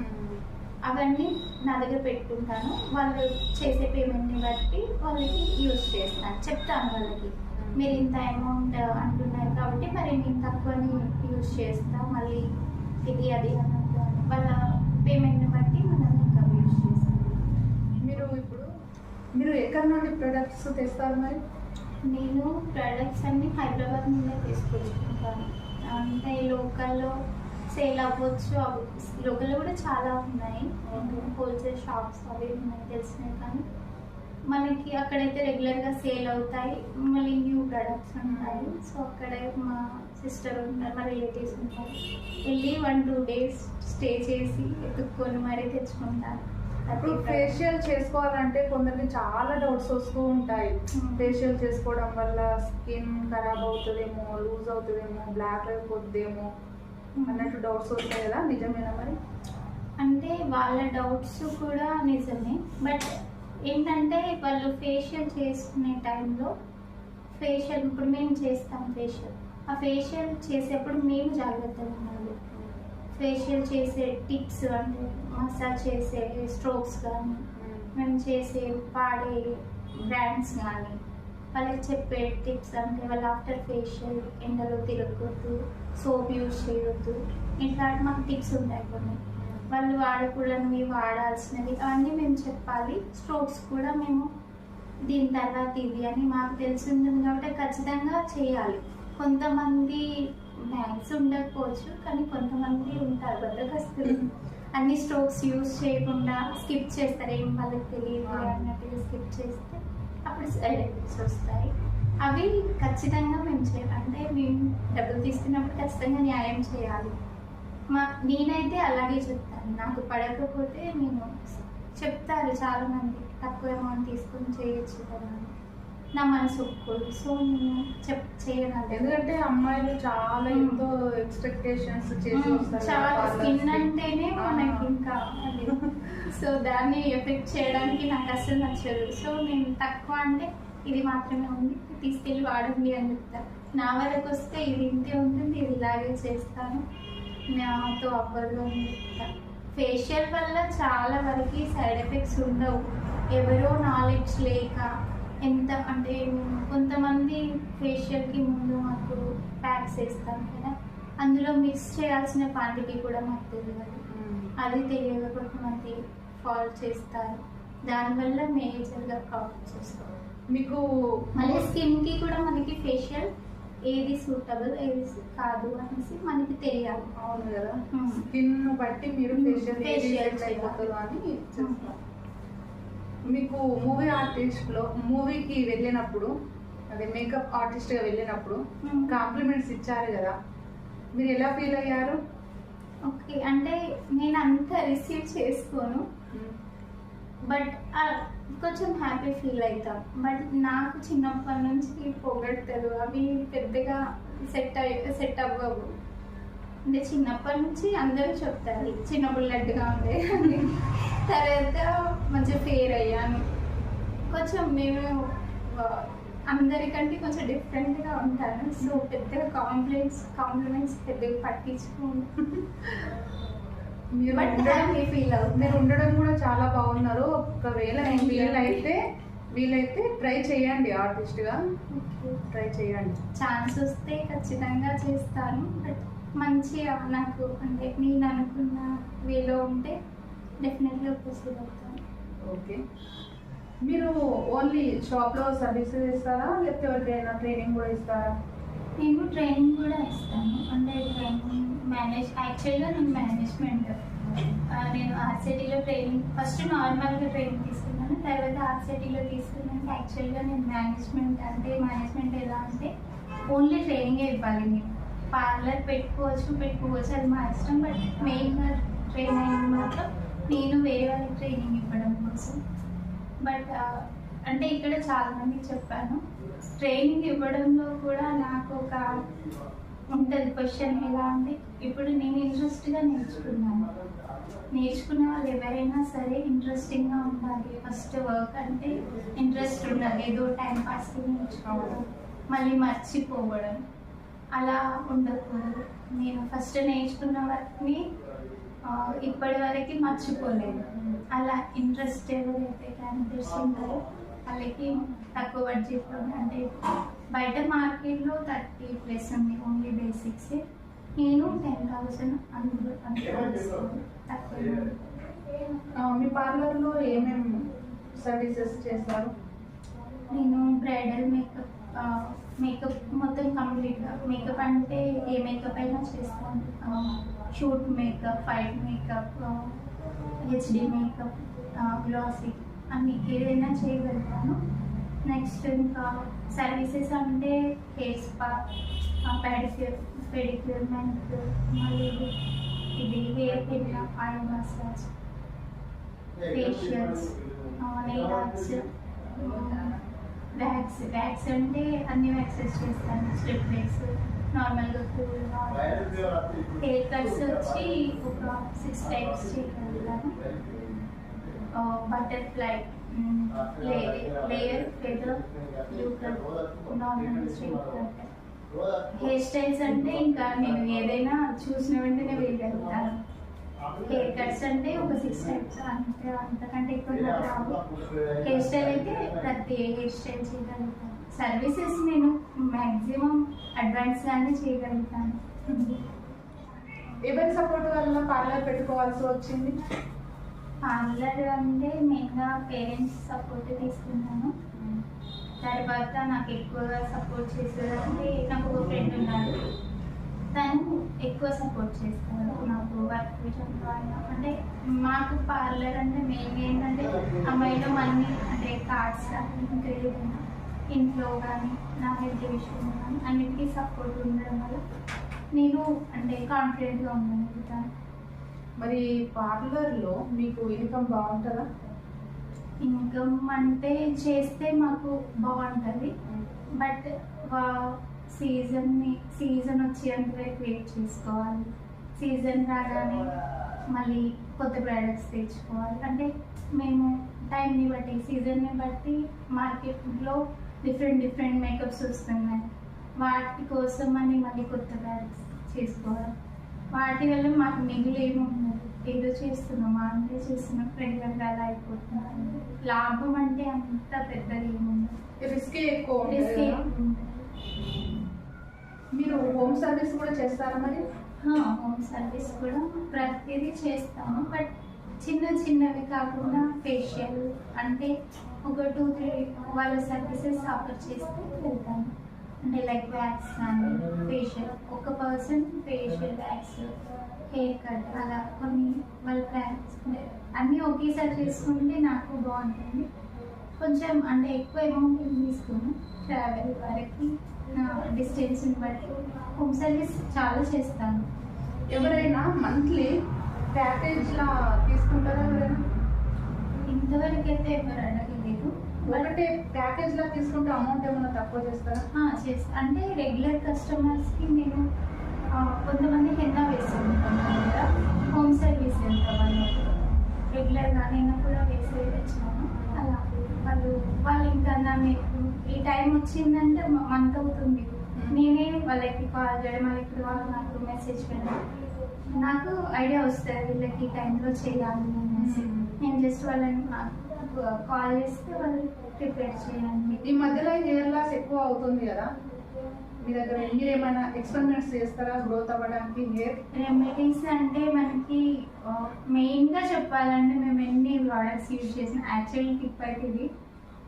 అవన్నీ నా దగ్గర పెట్టుకుంటాను. వాళ్ళు చేసే పేమెంట్ని బట్టి వాళ్ళకి యూజ్ చేస్తాను. చెప్తాను వాళ్ళకి, మీరు ఇంత అమౌంట్ అంటున్నారు కాబట్టి మరి నేను తక్కువని యూజ్ చేస్తాను, మళ్ళీ ఇది అది అన్నట్టు వాళ్ళ పేమెంట్ని బట్టి మనం ఇంకా యూజ్ చేస్తాం. మీరు ఎక్కడి నుండి ప్రొడక్ట్స్ తెస్తారు మరి? నేను ప్రొడక్ట్స్ అన్ని హైదరాబాద్ నుండే తీసుకొచ్చుకుంటాను. అంటే లోకల్లో సేల్ అవ్వచ్చు, లోకల్లో కూడా చాలా ఉన్నాయి, హోల్సేల్ షాప్స్ అవి ఉన్నాయి తెలిసినవి. కానీ మనకి అక్కడైతే రెగ్యులర్గా సేల్ అవుతాయి, మళ్ళీ న్యూ ప్రొడక్ట్స్ ఉంటాయి. సో అక్కడే మా సిస్టర్ ఉంటారు, మా రిలేటివ్స్ ఉంటారు, వెళ్ళి 1-2 days స్టే చేసి ఎత్తుక్కొని మరీ తెచ్చుకుంటాను. ఇప్పుడు ఫేషియల్ చేసుకోవాలంటే కొందరికి చాలా డౌట్స్ వస్తూ ఉంటాయి. ఫేషియల్ చేసుకోవడం వల్ల స్కిన్ ఖరాబ్ అవుతుందేమో, లూజ్ అవుతుందేమో, బ్లాక్ అయిపోతుందేమో అన్నట్టు డౌట్స్ వస్తాయి కదా, నిజమేనా మరి? అంటే వాళ్ళ డౌట్స్ కూడా నిజమే, బట్ ఏంటంటే వాళ్ళు ఫేషియల్ చేసుకునే టైంలో ఇప్పుడు మేము చేస్తాం ఫేషియల్, ఆ ఫేషియల్ చేసేప్పుడు మేము జాగ్రత్తగా ఉండాలి. ఫేషియల్ చేసే టిప్స్ అంటే మసాజ్ చేసే స్ట్రోక్స్ కానీ, మేము చేసే వాడే బ్రాండ్స్ కానీ, వాళ్ళకి చెప్పే టిప్స్ అంటే వాళ్ళు ఆఫ్టర్ ఫేషియల్ ఎండలో తిరగొద్దు, సోప్ యూజ్ చేయొద్దు, ఇట్లాంటి మాకు టిప్స్ ఉంటాయి కొన్ని. వాళ్ళు వాడకూడనివి, వాడాల్సినవి అవన్నీ మేము చెప్పాలి. స్ట్రోక్స్ కూడా మేము దీని తర్వాత ఇది అని మాకు తెలిసి ఉంటుంది కాబట్టి ఖచ్చితంగా చేయాలి. కొంతమంది మ్యాథ్స్ ఉండకపోవచ్చు, కానీ కొంతమంది ఉంటారు బద్దకస్తులు, అన్ని స్ట్రోక్స్ యూజ్ చేయకుండా స్కిప్ చేస్తారు, ఏం వాళ్ళకి తెలియదు అన్నట్టుగా స్కిప్ చేస్తే అప్పుడు సైడ్ ఎఫెక్ట్స్ వస్తాయి. అవి ఖచ్చితంగా మేము చేయాలి. అంటే మేము డబ్బులు తీసుకున్నప్పుడు ఖచ్చితంగా న్యాయం చేయాలి. నేనైతే అలాగే చెప్తాను, నాకు పడకపోతే నేను చెప్తారు చాలామంది, తక్కువ అమౌంట్ తీసుకొని చేయొచ్చు కదా, నా మనసు ఒప్పుకోదు. సో నేను చేయను. ఎందుకంటే అమ్మాయిలు చాలా ఎంతో ఎక్స్పెక్టేషన్స్ చేసి వస్తారు, చాలా స్కిన్ అంటేనే మనకి ఇంకా అది. సో దాన్ని ఎఫెక్ట్ చేయడానికి నాకు అసలు నచ్చదు. సో నేను తక్కువ అంటే ఇది మాత్రమే ఉంది, తీసుకెళ్ళి వాడండి అని చెప్తాను. నా వరకు వస్తే ఇది ఇంతే ఉంటుంది, ఇది ఇలాగే చేస్తాను, నాతో అవ్వదు అని చెప్తాను. ఫేషియల్ వల్ల చాలా వరకు సైడ్ ఎఫెక్ట్స్ ఉండవు. ఎవరో నాలెడ్జ్ లేక ఎంత అంటే కొంతమంది ఫేషియల్కి ముందు మాకు ప్యాక్స్ వేస్తాం కదా, అందులో మిక్స్ చేయాల్సిన క్వాంటిటీ కూడా మాకు తెలియదు. అది తెలియక కొంతమంది ఫాలో చేస్తారు, దానివల్ల మేజర్గా ప్రాబ్లమ్స్ వస్తాయి. మీకు మళ్ళీ స్కిన్కి కూడా మనకి ఫేషియల్ ఏది సూటబుల్ ఏది కాదు అనేసి మనకి తెలియాలి. అవును కదా, స్కిన్ బట్టి మీరు ఫేషియల్ అయిపోతుంది అని చెప్తారు. మీకు మూవీకి వెళ్ళినప్పుడు, అదే మేకప్ ఆర్టిస్ట్గా వెళ్ళినప్పుడు కాంప్లిమెంట్స్ ఇచ్చారు కదా, మీరు ఎలా ఫీల్ అయ్యారు? ఓకే, అంటే నేను అంత రిసీవ్ చేసుకోను, బట్ కొంచెం హ్యాపీ ఫీల్ అవుతాం. బట్ నాకు చిన్నప్పటి నుంచి పొగడతారు, అవి పెద్దగా సెట్ అవ్వవు. అంటే చిన్నప్పటి నుంచి అందరూ చెప్తారు చిన్నప్పుడు లడ్డుగా ఉండే అని. తర్వాత మంచిగా ఫేర్ అయ్యాను. కొంచెం నేను అందరికంటే కొంచెం డిఫరెంట్గా ఉంటాను. సో పెద్దగా కాంప్లిమెంట్స్ పెద్దగా పట్టించుకోను. మీరు ఫీల్ అవుతుంది. మీరు ఉండడం కూడా చాలా బాగున్నారు. ఒకవేళ వీలైతే ట్రై చేయండి, ఆర్టిస్ట్గా ట్రై చేయండి. ఛాన్స్ వస్తే ఖచ్చితంగా చేస్తాను. బట్ మంచిగా నాకు అంటే నేను అనుకున్న వేలో ఉంటే డెఫినెట్గా ప్రొసీడ్ అవుతాను. ఓకే, మీరు ఓన్లీ షాప్లో సర్వీసెస్ ఇస్తారా లేకపోతే ఎవరికైనా ట్రైనింగ్ కూడా ఇస్తారా? నేను ట్రైనింగ్ కూడా ఇస్తాను. అంటే ట్రైనింగ్ యాక్చువల్గా నేను మేనేజ్మెంట్, నేను ఆర్సిటీలో ట్రైనింగ్ ఫస్ట్ నార్మల్గా ట్రైనింగ్ తీసుకున్నాను. తర్వాత ఆర్సిటీలో తీసుకున్నాను. యాక్చువల్గా నేను మేనేజ్మెంట్ ఎలా అంటే ఓన్లీ ట్రైనింగే ఇవ్వాలి. నేను పార్లర్ పెట్టుకోవచ్చు అది మా ఇష్టం. బట్ మెయిన్గా ట్రైన్ అయింది మాత్రం నేను వేరే వాళ్ళకి ట్రైనింగ్ ఇవ్వడం కోసం. బట్ అంటే ఇక్కడ చాలామందికి చెప్పాను, ట్రైనింగ్ ఇవ్వడంలో కూడా నాకు ఒక ఉంటుంది క్వశ్చన్. ఎలా అంటే ఇప్పుడు నేను ఇంట్రెస్ట్గా నేర్చుకునే వాళ్ళు ఎవరైనా సరే ఇంట్రెస్టింగ్గా ఉండాలి. ఫస్ట్ వర్క్ అంటే ఇంట్రెస్ట్ ఉండాలి. ఏదో టైం పాస్కి నేర్చుకోవడం మళ్ళీ మర్చిపోవడం అలా ఉండకూడదు. నేను ఫస్ట్ నేర్చుకున్న వర్క్ని ఇప్పటి వరకు మర్చిపోలేదు. అలా ఇంట్రెస్ట్ ఎవరైతే క్యాండిడేట్స్ ఉంటారో వాళ్ళకి తక్కువ బడ్జెట్లో, అంటే బయట మార్కెట్లో 30+ ఉంది ఓన్లీ బేసిక్స్. నేను 10,000 తక్కువ. మీ పార్లర్లో ఏమేమి సర్వీసెస్ చేస్తారు? నేను బ్రైడల్ మేకప్ మొత్తం కంప్లీట్గా. మేకప్ అంటే ఏ మేకప్ అయినా చేస్తాను. Shoot makeup, fight makeup, HD makeup, glossy అన్ని ఏదైనా చేయగలుగుతాను. నెక్స్ట్ ఇంకా సర్వీసెస్ అంటే హెయిర్ స్పా, పెడిక్యూర్, మ్యానిక్యూర్, మళ్ళీ ఇది hair pin, oil massage, facials, nail arts, wax అంటే అన్ని వ్యాక్సెస్ చేస్తాను. స్ట్రిప్ వ్యాక్స్, నార్మల్గా కూల్, హెయిర్ కట్స్ వచ్చి ఒక 6 టైప్స్ చేయగలుగుతాను. Butterfly, layer, feather, blue cut, normal straight cut. Hair styles అంటే ఇంకా నేను ఏదైనా చూసిన వెంటనే వేయగలుగుతాను. హెయిర్ కట్స్ అంటే ఒక 6 టైప్స్, అంతకంటే ఎక్కువ నాకు రావు. హెయిర్ స్టైల్ అయితే ప్రతి హెయిర్ స్టైల్ చేయగలుగుతాను. సర్వీసెస్ నేను మ్యాక్సిమం అడ్వాన్స్గానే చేయగలుగుతాను. ఎవరి సపోర్ట్ వల్ల పార్లర్ పెట్టుకోవాల్సి వచ్చింది? పార్లర్ అంటే మెయిన్గా పేరెంట్స్ సపోర్ట్ తీసుకున్నాను. తర్వాత నాకు ఎక్కువగా సపోర్ట్ చేసేదంటే నాకు ఒక ఫ్రెండ్ ఉన్నారు. తను ఎక్కువ సపోర్ట్ చేస్తారు నాకు వర్క్ విషయంలో అయినా. అంటే మాకు పార్లర్ అంటే మెయిన్గా ఏంటంటే అమ్మాయిలో మనీ అంటే కార్డ్స్ కానీ ఇంకా ఏదైనా ఇంట్లో కానీ నా హెల్త్ విషయంలో కానీ అన్నిటికీ సపోర్ట్ ఉండడం వల్ల నేను అంటే కాన్ఫిడెంట్గా ఉండగలుగుతాను. మరి పార్లర్లో మీకు ఇన్కమ్ బాగుంటుందా? ఇన్కమ్ అంటే చేస్తే మాకు బాగుంటుంది. బట్ సీజన్ వచ్చేంత వరకు వెయిట్ చేసుకోవాలి. సీజన్ రాగానే మళ్ళీ కొత్త ప్రోడక్ట్స్ తెచ్చుకోవాలి. అంటే మేము టైంని బట్టి, సీజన్ని బట్టి మార్కెట్లో డిఫరెంట్ మేకప్స్ వస్తున్నాయి. వాటి కోసం అని మళ్ళీ కొత్త ప్రోడక్ట్స్ చేసుకోవాలి. వాటి వల్ల మాకు మిగులు ఏమి ఉండదు. ఏదో చేస్తున్నామా అంటే చేస్తున్నాం, రెగ్యులర్గా అలా అయిపోతున్నాం. లాభం అంటే అంత పెద్దది ఏముండదు. రిస్క్ ఎక్కువ. మీరు హోమ్ సర్వీస్ కూడా చేస్తారా? మరి హోమ్ సర్వీస్ కూడా ప్రతిదీ చేస్తాను. బట్ చిన్నవి కాకుండా ఫేషియల్ అంటే ఒక 2-3 వాళ్ళ సర్వీసెస్ ఆఫర్ చేస్తే వెళ్తాను. అంటే లైక్ వ్యాక్స్ కానీ ఫేషియల్, ఒక person facial, wax, hair cut, అలా కొన్ని వాళ్ళ ప్లాన్స్ అన్నీ ఒకేసారి చేసుకుంటే నాకు బాగుంటుంది. కొంచెం అంటే ఎక్కువ అమౌంట్ తీసుకుని ట్రావెల్ వరకు డిస్టెన్స్ని బట్టి హోమ్ సర్వీస్ చాలా చేస్తాను. ఎవరైనా మంత్లీ ప్యాకేజ్లా తీసుకుంటారా? ఎవరైనా ఇంతవరకు అయితే ఎవరు అడగలేదు. ఒకటే ప్యాకేజ్లా తీసుకుంటే అమౌంట్ ఏమైనా తక్కువ చేస్తారా? చేస్తా. అంటే రెగ్యులర్ కస్టమర్స్కి నేను కొంతమంది హెన్నా వేస్తుంటాం కదా, హోమ్ సర్వీస్ వెళ్తాం అన్నట్టు రెగ్యులర్గా నేను కూడా వేసి వచ్చినాను. అలా వాళ్ళు ఇంకా నన్ను ఈ టైం వచ్చిందంటే మంత్ అవుతుంది, నేనే వాళ్ళకి కాల్ చేయడం, మళ్ళీ ఇప్పుడు వాళ్ళు నాకు మెసేజ్ పెట్టడం, నాకు ఐడియా వస్తుంది వీళ్ళకి ఈ టైంలో చేయాలి అనేసి. నేను జస్ట్ వాళ్ళని కాల్ చేస్తే వాళ్ళు ప్రిపేర్ చేయాలి. ఈ మధ్యలో హెయిర్ లాస్ ఎక్కువ అవుతుంది కదా, మీ దగ్గర మీరు ఏమైనా ఎక్స్పెరిమెంట్స్ చేస్తారా గ్రోత్ అవ్వడానికి? హెయిర్ రెమెడీస్ అంటే మనకి మెయిన్గా చెప్పాలంటే మేము ఎన్ని ప్రోడక్ట్స్ యూజ్ చేసినా, యాక్చువల్ టిప్ అయితే ఇది,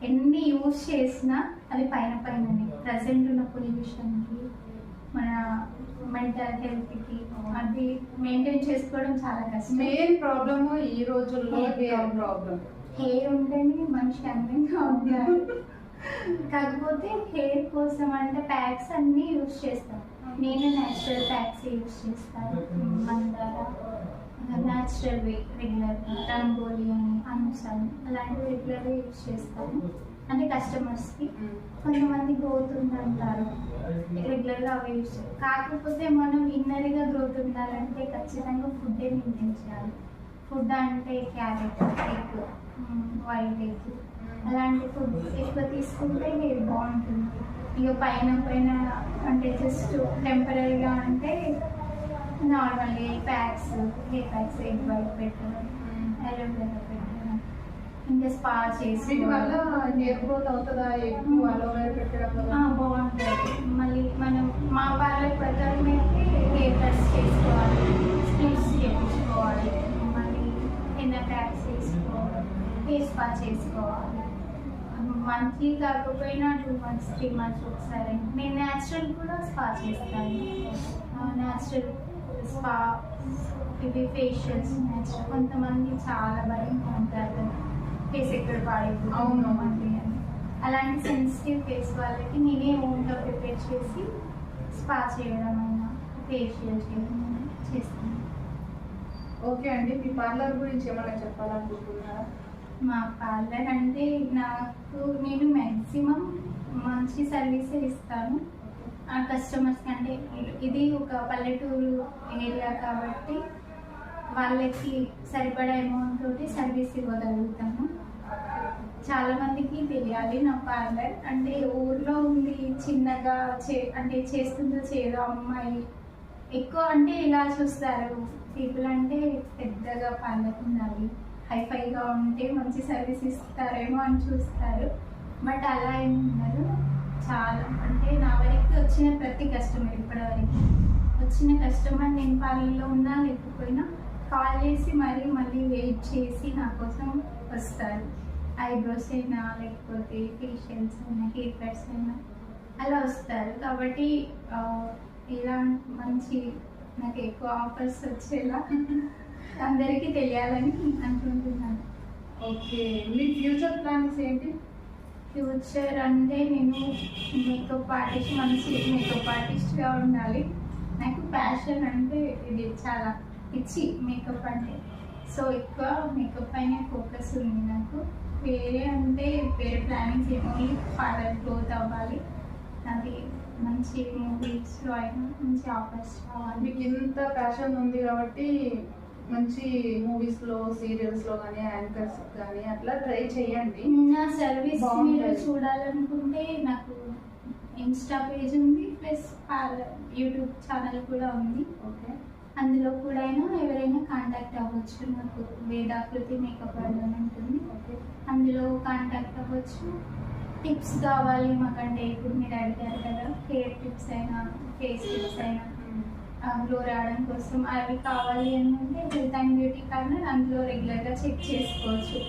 ఎన్ని యూజ్ చేసినా అది పైననే ప్రజెంట్ ఉన్న పొల్యూషన్కి మన మెంటల్ హెల్త్కి అది మెయింటైన్ చేసుకోవడం చాలా కష్టం. మెయిన్ ప్రాబ్లమ్ ఈ రోజుల్లో హెయిర్ ప్రాబ్లం. హెయిర్ ఉంటేనే మనిషి అందంగా ఉంటారు. కాకపోతే హెయిర్ కోసం అంటే ప్యాక్స్ అన్నీ యూజ్ చేస్తాను. నేను న్యాచురల్ ప్యాక్స్ యూజ్ చేస్తాను. మందార న్యాచురల్ రెగ్యులర్గా, రంగోలి అని, అనుసన్ అలాంటివి రెగ్యులర్గా యూజ్ చేస్తాను. అంటే కస్టమర్స్కి కొంతమంది గ్రోత్ ఉందంటారు, రెగ్యులర్గా అవి యూజ్ చేస్తాను. కాకపోతే మనం ఇన్నర్గా గ్రోత్ ఉండాలంటే ఖచ్చితంగా ఫుడ్డే మెయింటైన్ చేయాలి. ఫుడ్ అంటే క్యారెట్, ఎగ్, వైట్ ఎగ్ అలాంటి ఫుడ్ ఎక్కువ తీసుకుంటే హెయిర్ బాగుంటుంది. ఇక పైన అంటే జస్ట్ టెంపరీగా అంటే నార్మల్గా packs, hair packs, egg white పెట్టడం, అలోవెరా పెట్టడం, ఇంకా స్పా చేసి వల్ల హెయిర్ గ్రోత్ అవుతుందా? ఎగ్ అలోవెరా పెట్టడం వల్ల బాగుంటుంది. మళ్ళీ మనం మా పార్లర్ ప్రకారం అయితే హెయిర్ కట్స్ చేసుకోవాలి, స్ప్లిట్స్ చేయించుకోవాలి, మళ్ళీ హెన్నా ప్యాక్స్ చేసుకోవాలి, హెయిర్ స్పా చేసుకోవాలి. మంత్లీ కాకపోయినా 2 months 3 months ఒకసారి. నేను న్యాచురల్ కూడా స్పా చేస్తాను. న్యాచురల్ స్పా, ఇవి ఫేషియల్స్ న్యాచురల్. కొంతమంది చాలా భయంగా ఉంటారు ఫేస్ ఎక్కడ పాడైపోతుంది అవును అని, అలాంటి సెన్సిటివ్ ఫేస్ వాళ్ళకి నేనే ఓన్గా ప్రిపేర్ చేసి స్పా చేయడం అయినా ఫేషియల్ చేయడం చేస్తాను. ఓకే అండి, మీ పార్లర్ గురించి ఏమైనా చెప్పాలనుకుంటున్నారా? మా పార్లర్ అంటే నేను మ్యాక్సిమం మంచి సర్వీసే ఇస్తాను ఆ కస్టమర్స్కి. అంటే ఇది ఒక పల్లెటూరు ఏరియా కాబట్టి వాళ్ళకి సరిపడా అమౌంట్ తోటి సర్వీస్ ఇవ్వగలుగుతాను. చాలామందికి తెలియాలి నా పార్లర్ అంటే ఊర్లో ఉంది, చిన్నగా అంటే చేస్తుందో చేయదో అమ్మాయి ఎక్కువ అంటే ఇలా చూస్తారు. పీపుల్ అంటే పెద్దగా పార్లర్ ఉండాలి, హైఫైగా ఉంటే మంచి సర్వీస్ ఇస్తారేమో అని చూస్తారు. బట్ అలా ఏమి ఉండదు. చాలా అంటే నా వరకు వచ్చిన ప్రతి కస్టమర్, ఇప్పటివరకు వచ్చిన కస్టమర్ నేను పార్లర్లో ఉన్నా లేకపోయినా కాల్ చేసి మళ్ళీ వెయిట్ చేసి నా కోసం వస్తారు. ఐబ్రోస్ అయినా లేకపోతే ఫేషియల్స్ అయినా హెయిర్ కట్స్ అయినా అలా వస్తారు. కాబట్టి ఇలా మంచి నాకు ఎక్కువ ఆఫర్స్ వచ్చేలా అందరికీ తెలియాలని అనుకుంటున్నాను. ఓకే, మీ ఫ్యూచర్ ప్లాన్స్ ఏంటి? ఫ్యూచర్ అంటే నేను మేకప్ ఆర్టిస్ట్, మంచి మేకప్ ఆర్టిస్ట్గా ఉండాలి. నాకు ప్యాషన్ అంటే ఇది చాలా పిచ్చి మేకప్ అంటే. సో ఎక్కువ మేకప్ పైన ఫోకస్ ఉంది నాకు. వేరే ప్లానింగ్స్ ఓన్లీ పార్లర్ గ్రోత్ అవ్వాలి, అది మంచి మూవీస్లో అయినా మంచి ఆఫర్స్ రావాలి. మీకు ఇంత ప్యాషన్ ఉంది కాబట్టి మంచి మూవీస్లో, సీరియల్స్లో కానీ యాంకర్స్ కానీ అట్లా ట్రై చేయండి. నా సర్వీస్ మీరు చూడాలనుకుంటే నాకు ఇన్స్టా పేజ్ ఉంది, ప్లస్ యూట్యూబ్ ఛానల్ కూడా ఉంది. ఓకే, అందులో కూడా ఎవరైనా కాంటాక్ట్ అవ్వచ్చు. నాకు వేదాకృతి మేకప్ అని ఉంటుంది, అందులో కాంటాక్ట్ అవ్వచ్చు. టిప్స్ కావాలి మాకంటే ఇప్పుడు మీరు అడిగారు కదా, హెయిర్ టిప్స్ అయినా ఫేస్ టిప్స్ అయినా గ్లో రావడం కోసం అవి కావాలి అంటే హెల్త్ అండ్ బ్యూటీ కార్నర్, అందులో రెగ్యులర్గా చెక్ చేసుకోవచ్చు.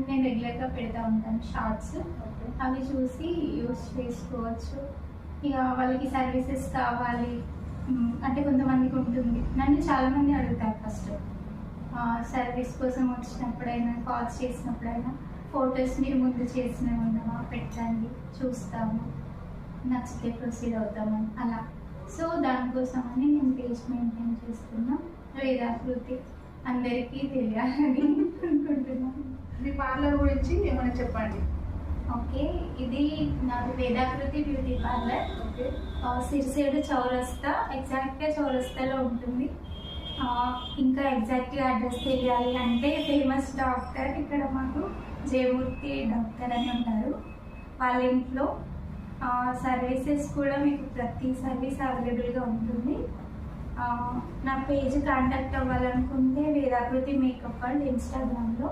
నేను రెగ్యులర్గా పెడతా ఉంటాను షార్ట్స్, అవి చూసి యూస్ చేసుకోవచ్చు. ఇక వాళ్ళకి సర్వీసెస్ కావాలి అంటే కొంతమందికి ఉంటుంది. నన్ను చాలామంది అడుగుతారు ఫస్ట్ సర్వీస్ కోసం వచ్చినప్పుడైనా, కాల్స్ చేసినప్పుడైనా ఫొటోస్ మీరు ముందు చేసినవి ఉన్నామా పెట్టండి, చూస్తాము, నచ్చితే ప్రొసీడ్ అవుతామని అలా. సో దానికోసమని నేను పేజ్ మెయింటైన్ చేస్తున్నా. వేదాకృతి అందరికీ తెలియాలని అనుకుంటున్నాను. మీ పార్లర్ గురించి ఏమైనా చెప్పండి. ఓకే, ఇది నాది వేదాకృతి బ్యూటీ పార్లర్. ఓకే. సిరిసేడు చౌరస్తా, ఎగ్జాక్ట్గా చౌరస్తాలో ఉంటుంది. ఇంకా ఎగ్జాక్ట్గా అడ్రస్ తెలియాలి అంటే ఫేమస్ డాక్టర్ ఇక్కడ మాకు జయమూర్తి డాక్టర్ అని ఉంటారు. వాళ్ళ ఇంట్లో సర్వీసెస్ కూడా మీకు ప్రతి సర్వీస్ అవైలబుల్గా ఉంటుంది. నా పేజ్ కాంటాక్ట్ అవ్వాలనుకుంటే వేదాకృతి మేకప్ అండ్ ఇన్స్టాగ్రామ్లో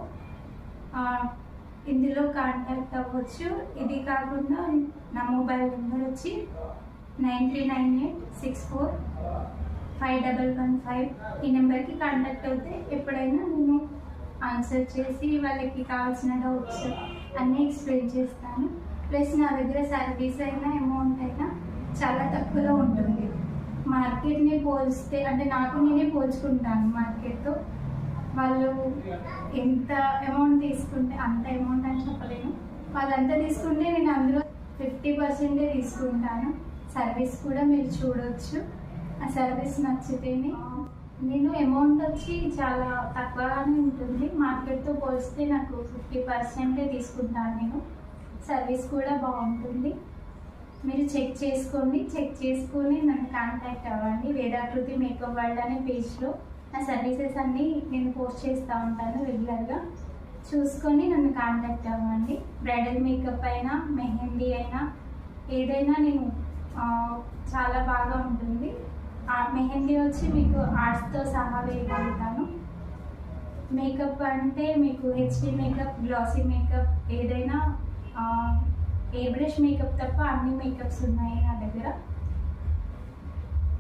ఇందులో కాంటాక్ట్ అవ్వచ్చు. ఇది కాకుండా నా మొబైల్ నెంబర్ వచ్చి 9398645115. ఈ నెంబర్కి కాంటాక్ట్ అవుతే ఎప్పుడైనా నేను ఆన్సర్ చేసి వాళ్ళకి కావాల్సిన డౌట్స్ అన్నీ ఎక్స్ప్లెయిన్ చేస్తాను. ప్లస్ నా దగ్గర సర్వీస్ అయినా అమౌంట్ అయినా చాలా తక్కువలో ఉంటుంది. మార్కెట్ని పోల్స్తే అంటే నాకు నేనే పోల్చుకుంటాను మార్కెట్తో. వాళ్ళు ఎంత అమౌంట్ తీసుకుంటే అంత అమౌంట్ అని చెప్పలేను. వాళ్ళంతా తీసుకుంటే నేను అందులో 50% తీసుకుంటాను. సర్వీస్ కూడా మీరు చూడవచ్చు. ఆ సర్వీస్ నచ్చితేనే నేను అమౌంట్ వచ్చి చాలా తక్కువగానే ఉంటుంది. మార్కెట్తో పోలిస్తే నాకు 50% తీసుకుంటాను నేను. సర్వీస్ కూడా బాగుంటుంది. మీరు చెక్ చేసుకోండి. చెక్ చేసుకొని నన్ను కాంటాక్ట్ అవ్వండి. వేదాకృతి మేకప్ వరల్డ్ అనే పేజ్లో నా సర్వీసెస్ అన్నీ నేను పోస్ట్ చేస్తూ ఉంటాను రెగ్యులర్గా. చూసుకొని నన్ను కాంటాక్ట్ అవ్వండి. బ్రైడల్ మేకప్ అయినా మెహందీ అయినా ఏదైనా నేను చాలా బాగా ఉంటుంది. మెహందీ వచ్చి మీకు ఆర్ట్స్తో సహా వేయగలుగుతాను. మేకప్ అంటే మీకు హెచ్డీ మేకప్, గ్లాసీ మేకప్ ఏదైనా ఏ బ్రష్ మేకప్ తప్ప అన్ని మేకప్స్ ఉన్నాయి నా దగ్గర.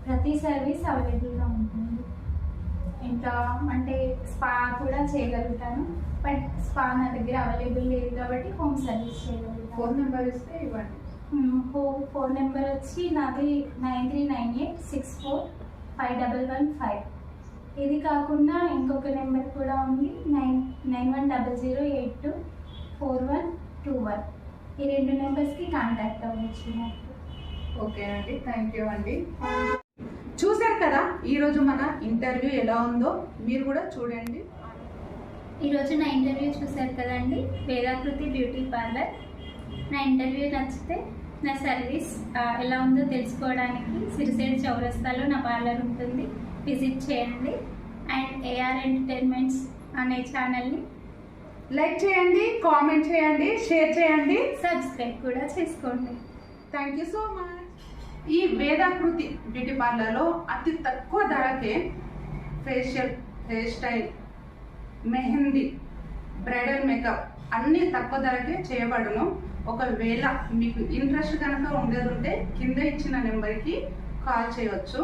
ప్రతి సర్వీస్ అవైలబుల్గా ఉంటుంది. ఇంకా అంటే స్పా కూడా చేయగలుగుతాను. బట్ స్పా నా దగ్గర అవైలబుల్ లేదు కాబట్టి హోమ్ సర్వీస్ చేయగలుగుతాను. ఫోన్ నెంబర్ ఇస్తే ఇవ్వండి. ఫోన్ నెంబర్ వచ్చి నాది 9398645115. ఇది కాకుండా ఇంకొక నెంబర్ కూడా ఉంది 9100824121. ఈ 2 నెంబర్స్కి కాంటాక్ట్ అవ్వచ్చు నాకు. ఓకే అండి, థ్యాంక్ యూ అండి. చూశారు కదా ఈరోజు మన ఇంటర్వ్యూ ఎలా ఉందో మీరు కూడా చూడండి. ఈరోజు నా ఇంటర్వ్యూ చూశారు కదండి, వేదాకృతి బ్యూటీ పార్లర్. నా ఇంటర్వ్యూ నచ్చితే నా సర్వీస్ ఎలా ఉందో తెలుసుకోవడానికి సిరిసేడు చౌరస్తాలో నా పార్లర్ ఉంటుంది. విజిట్ చేయండి. అండ్ ఏఆర్ ఎంటర్టైన్మెంట్స్ అనే ఛానల్ని లైక్ చేయండి, కామెంట్ చేయండి, షేర్ చేయండి, సబ్స్క్రైబ్ కూడా చేసుకోండి. Thank you so much. ఈ వేదాకృతి బ్యూటీ పార్లర్లో అతి తక్కువ ధరకే facial, hair style, mehndi, bridal makeup అన్నీ తక్కువ ధరకే చేయబడును. ఒకవేళ మీకు ఇంట్రెస్ట్ కనుక ఉండేది ఉంటే కింద ఇచ్చిన నెంబర్కి కాల్ చేయవచ్చు.